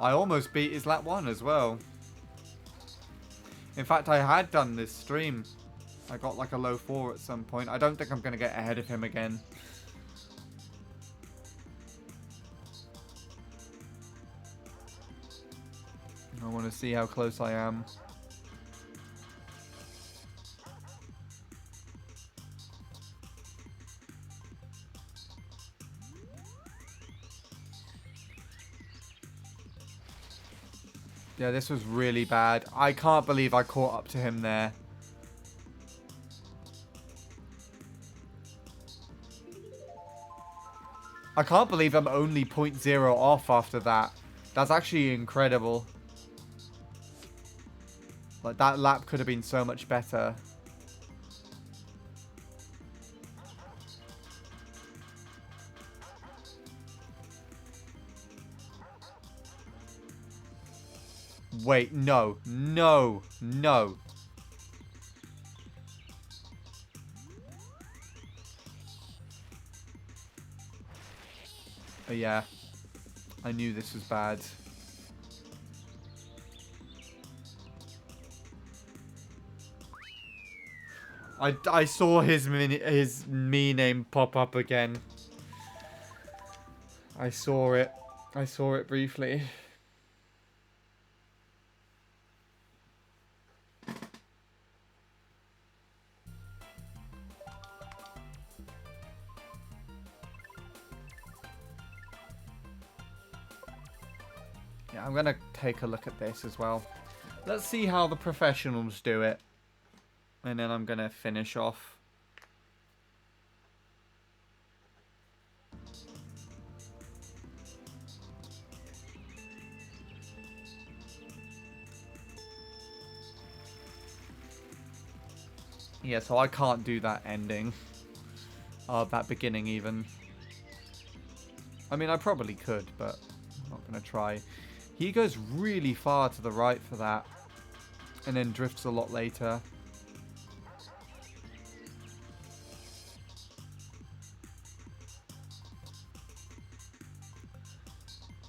Speaker 1: I almost beat his lap 1 as well. In fact, I had done this stream. I got like a low 4 at some point. I don't think I'm going to get ahead of him again. I want to see how close I am. Yeah, this was really bad. I can't believe I caught up to him there. I can't believe I'm only 0.0 off after that. That's actually incredible. Like, that lap could have been so much better. Wait, no. No. No. Oh, yeah. I knew this was bad. I saw his me name pop up again. I saw it. I saw it briefly. Yeah, I'm gonna take a look at this as well. Let's see how the professionals do it. And then I'm gonna finish off. Yeah, so I can't do that ending. That beginning even. I mean, I probably could, but I'm not gonna try. He goes really far to the right for that. And then drifts a lot later.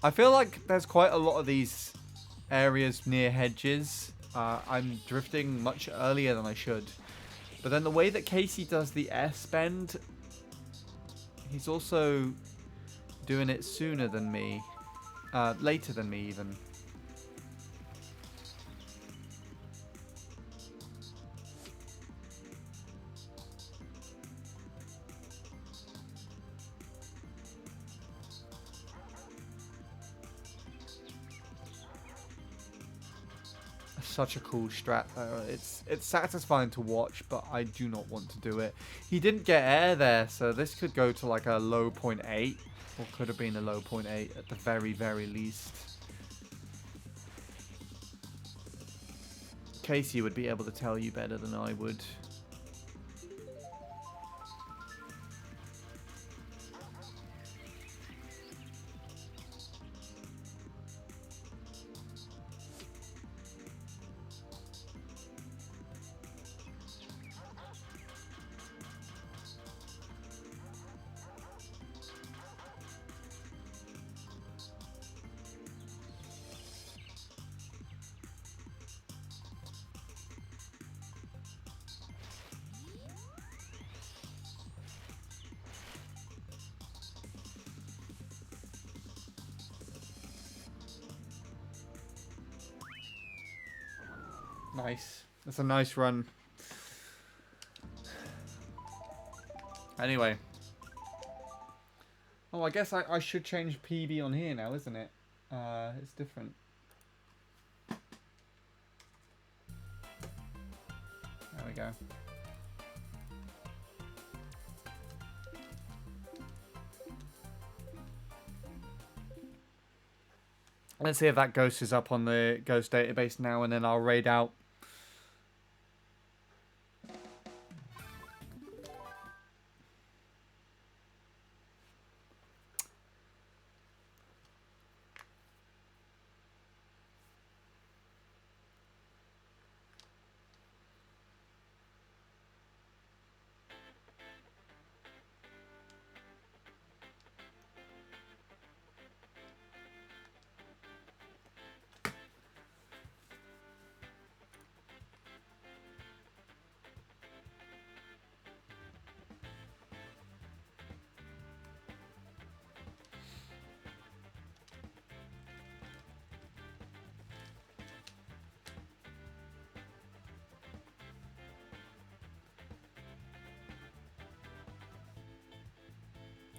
Speaker 1: I feel like there's quite a lot of these areas near hedges. I'm drifting much earlier than I should. But then the way that Casey does the S bend, he's also doing it sooner than me. Later than me, even. Such a cool strat though. It's satisfying to watch, but I do not want to do it. He didn't get air there, so this could go to like a low 0.8, or could have been a low 0.8 at the very, very least. Casey would be able to tell you better than I would. Nice. That's a nice run. Anyway. Oh, I guess I should change PB on here now, isn't it? It's different. There we go. Let's see if that ghost is up on the ghost database now, and then I'll raid out.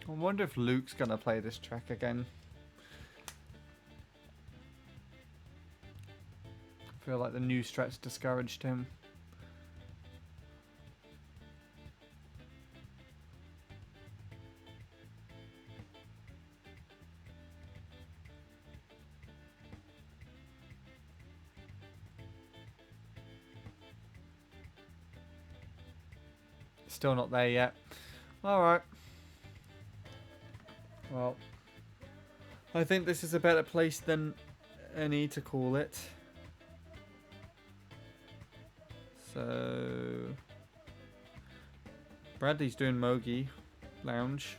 Speaker 1: I wonder if Luke's gonna play this track again. I feel like the new stretch discouraged him. Still not there yet. Alright. Well, I think this is a better place than any to call it. So Bradley's doing Mogi Lounge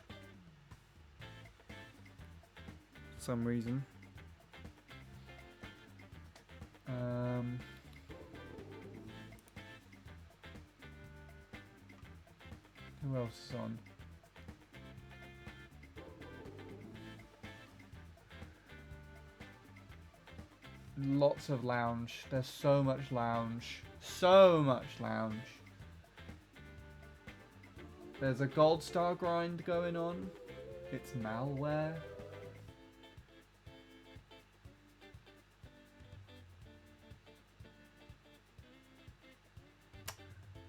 Speaker 1: for some reason. Who else is on? Lots of lounge. There's so much lounge. So much lounge. There's a gold star grind going on. It's malware.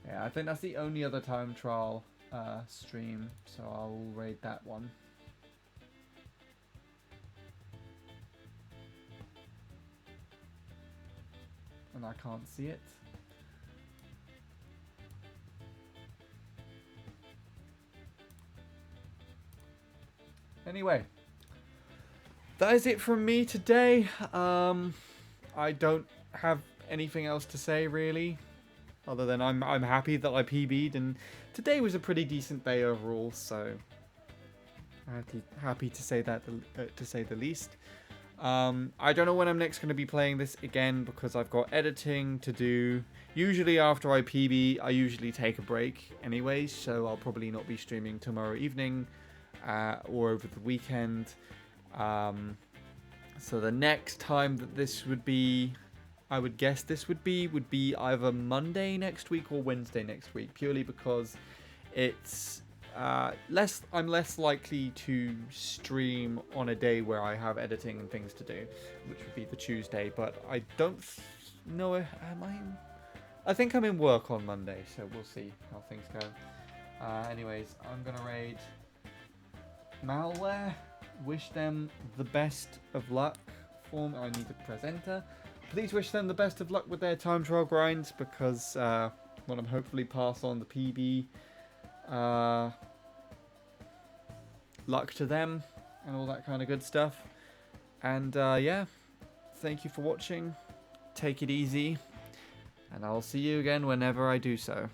Speaker 1: Yeah, I think that's the only other time trial stream, so I'll raid that one. And I can't see it. Anyway, that is it from me today. I don't have anything else to say really, other than I'm happy that I PB'd, and today was a pretty decent day overall. So happy to say that to say the least. I don't know when I'm next going to be playing this again because I've got editing to do. Usually after I PB, I usually take a break anyways, so I'll probably not be streaming tomorrow evening or over the weekend. So the next time that this would be, I would guess this would be either Monday next week or Wednesday next week, purely because it's I'm less likely to stream on a day where I have editing and things to do, which would be the Tuesday. But I don't know. I think I'm in work on Monday, so we'll see how things go. Anyways, I'm gonna raid malware. Wish them the best of luck. I need to press enter. Please wish them the best of luck with their time trial grinds, because want to hopefully pass on the PB luck to them and all that kind of good stuff. And yeah, thank you for watching. Take it easy, and I'll see you again whenever I do so.